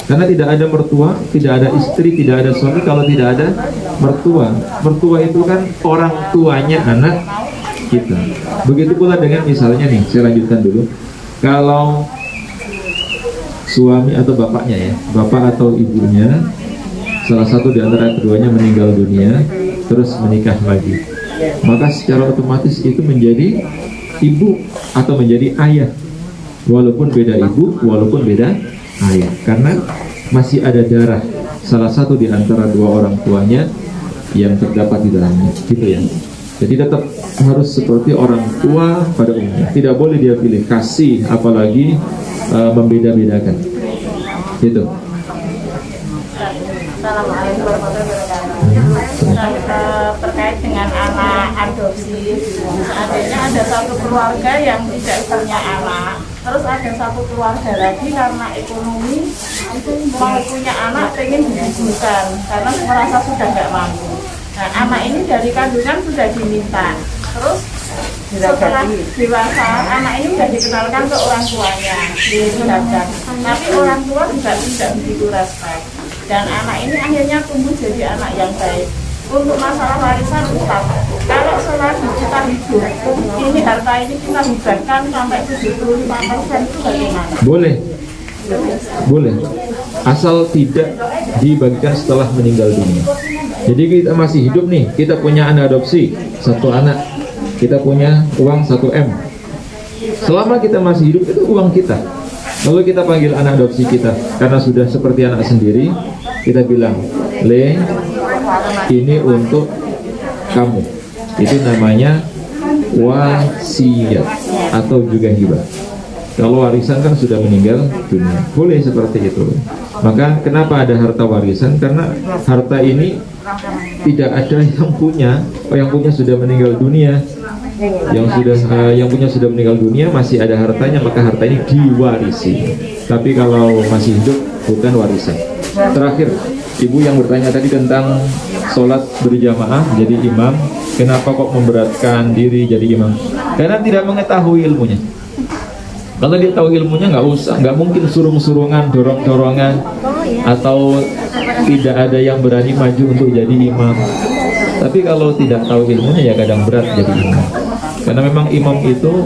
Karena tidak ada mertua, tidak ada istri, tidak ada suami kalau tidak ada mertua. Mertua itu kan orang tuanya anak kita. Begitu pula dengan misalnya nih, saya lanjutkan dulu. Kalau suami atau bapaknya ya, bapak atau ibunya, salah satu di antara keduanya meninggal dunia, terus menikah lagi, maka secara otomatis itu menjadi ibu atau menjadi ayah, walaupun beda ibu, walaupun beda ayah, karena masih ada darah salah satu di antara dua orang tuanya yang terdapat di dalamnya, gitu ya. Jadi tetap harus seperti orang tua pada umumnya, tidak boleh dia pilih kasih, apalagi membeda-bedakan, gitu. Assalamualaikum warahmatullahi wabarakatuh. Terkait dengan anak adopsi, seandainya ada satu keluarga yang tidak punya anak, terus ada satu keluarga lagi karena ekonomi mau punya anak, pengen dibesarkan karena merasa sudah nggak mampu. Nah, anak ini dari kandungan sudah diminta, terus setelah dewasa anak ini sudah dikenalkan ke orang tuanya, dijelaskan, tapi orang tua juga tidak begitu respect, dan anak ini akhirnya tumbuh jadi anak yang baik. Untuk masalah warisan utang, kalau selagi kita hidup, ini harta ini kita hibahkan sampai 75% itu bagaimana? Boleh, boleh, asal tidak dibagikan setelah meninggal dunia. Jadi kita masih hidup nih, kita punya anak adopsi, satu anak, kita punya uang 1M. Selama kita masih hidup itu uang kita. Lalu kita panggil anak adopsi kita, karena sudah seperti anak sendiri, kita bilang, Le, ini untuk kamu. Itu namanya wasiat atau juga hibah. Kalau warisan kan sudah meninggal dunia, boleh seperti itu. Maka kenapa ada harta warisan? Karena harta ini tidak ada yang punya sudah meninggal dunia. Yang punya sudah meninggal dunia masih ada hartanya, maka harta ini diwarisi. Tapi kalau masih hidup bukan warisan. Terakhir, ibu yang bertanya tadi tentang sholat berjamaah jadi imam, kenapa kok memberatkan diri jadi imam? Karena tidak mengetahui ilmunya. Kalau dia tahu ilmunya nggak mungkin surung-surungan, dorong-dorongan, atau tidak ada yang berani maju untuk jadi imam. Tapi kalau tidak tahu ilmunya ya kadang berat jadi imam. Karena memang imam itu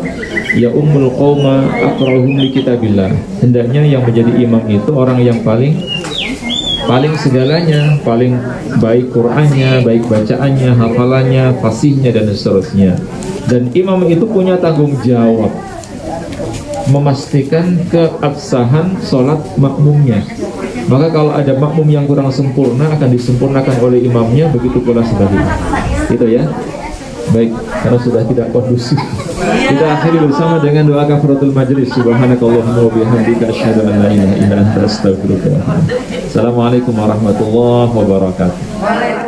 ya ummul qauma aqrahum li kitabillah. Hendaknya yang menjadi imam itu orang yang paling segalanya, paling baik Qur'annya, baik bacaannya, hafalannya, fasihnya dan seterusnya. Dan imam itu punya tanggung jawab memastikan keabsahan sholat makmumnya. Maka kalau ada makmum yang kurang sempurna akan disempurnakan oleh imamnya, begitu pula sebaliknya. Gitu ya. Baik, karena sudah tidak kondusif, kita akhiri bersama dengan doa kafaratul majlis. Subhanakallahumma wa bihamdika asyhadu an la ilaha illa anta astaghfiruka wa atubu ilaik. Assalamualaikum warahmatullahi wabarakatuh.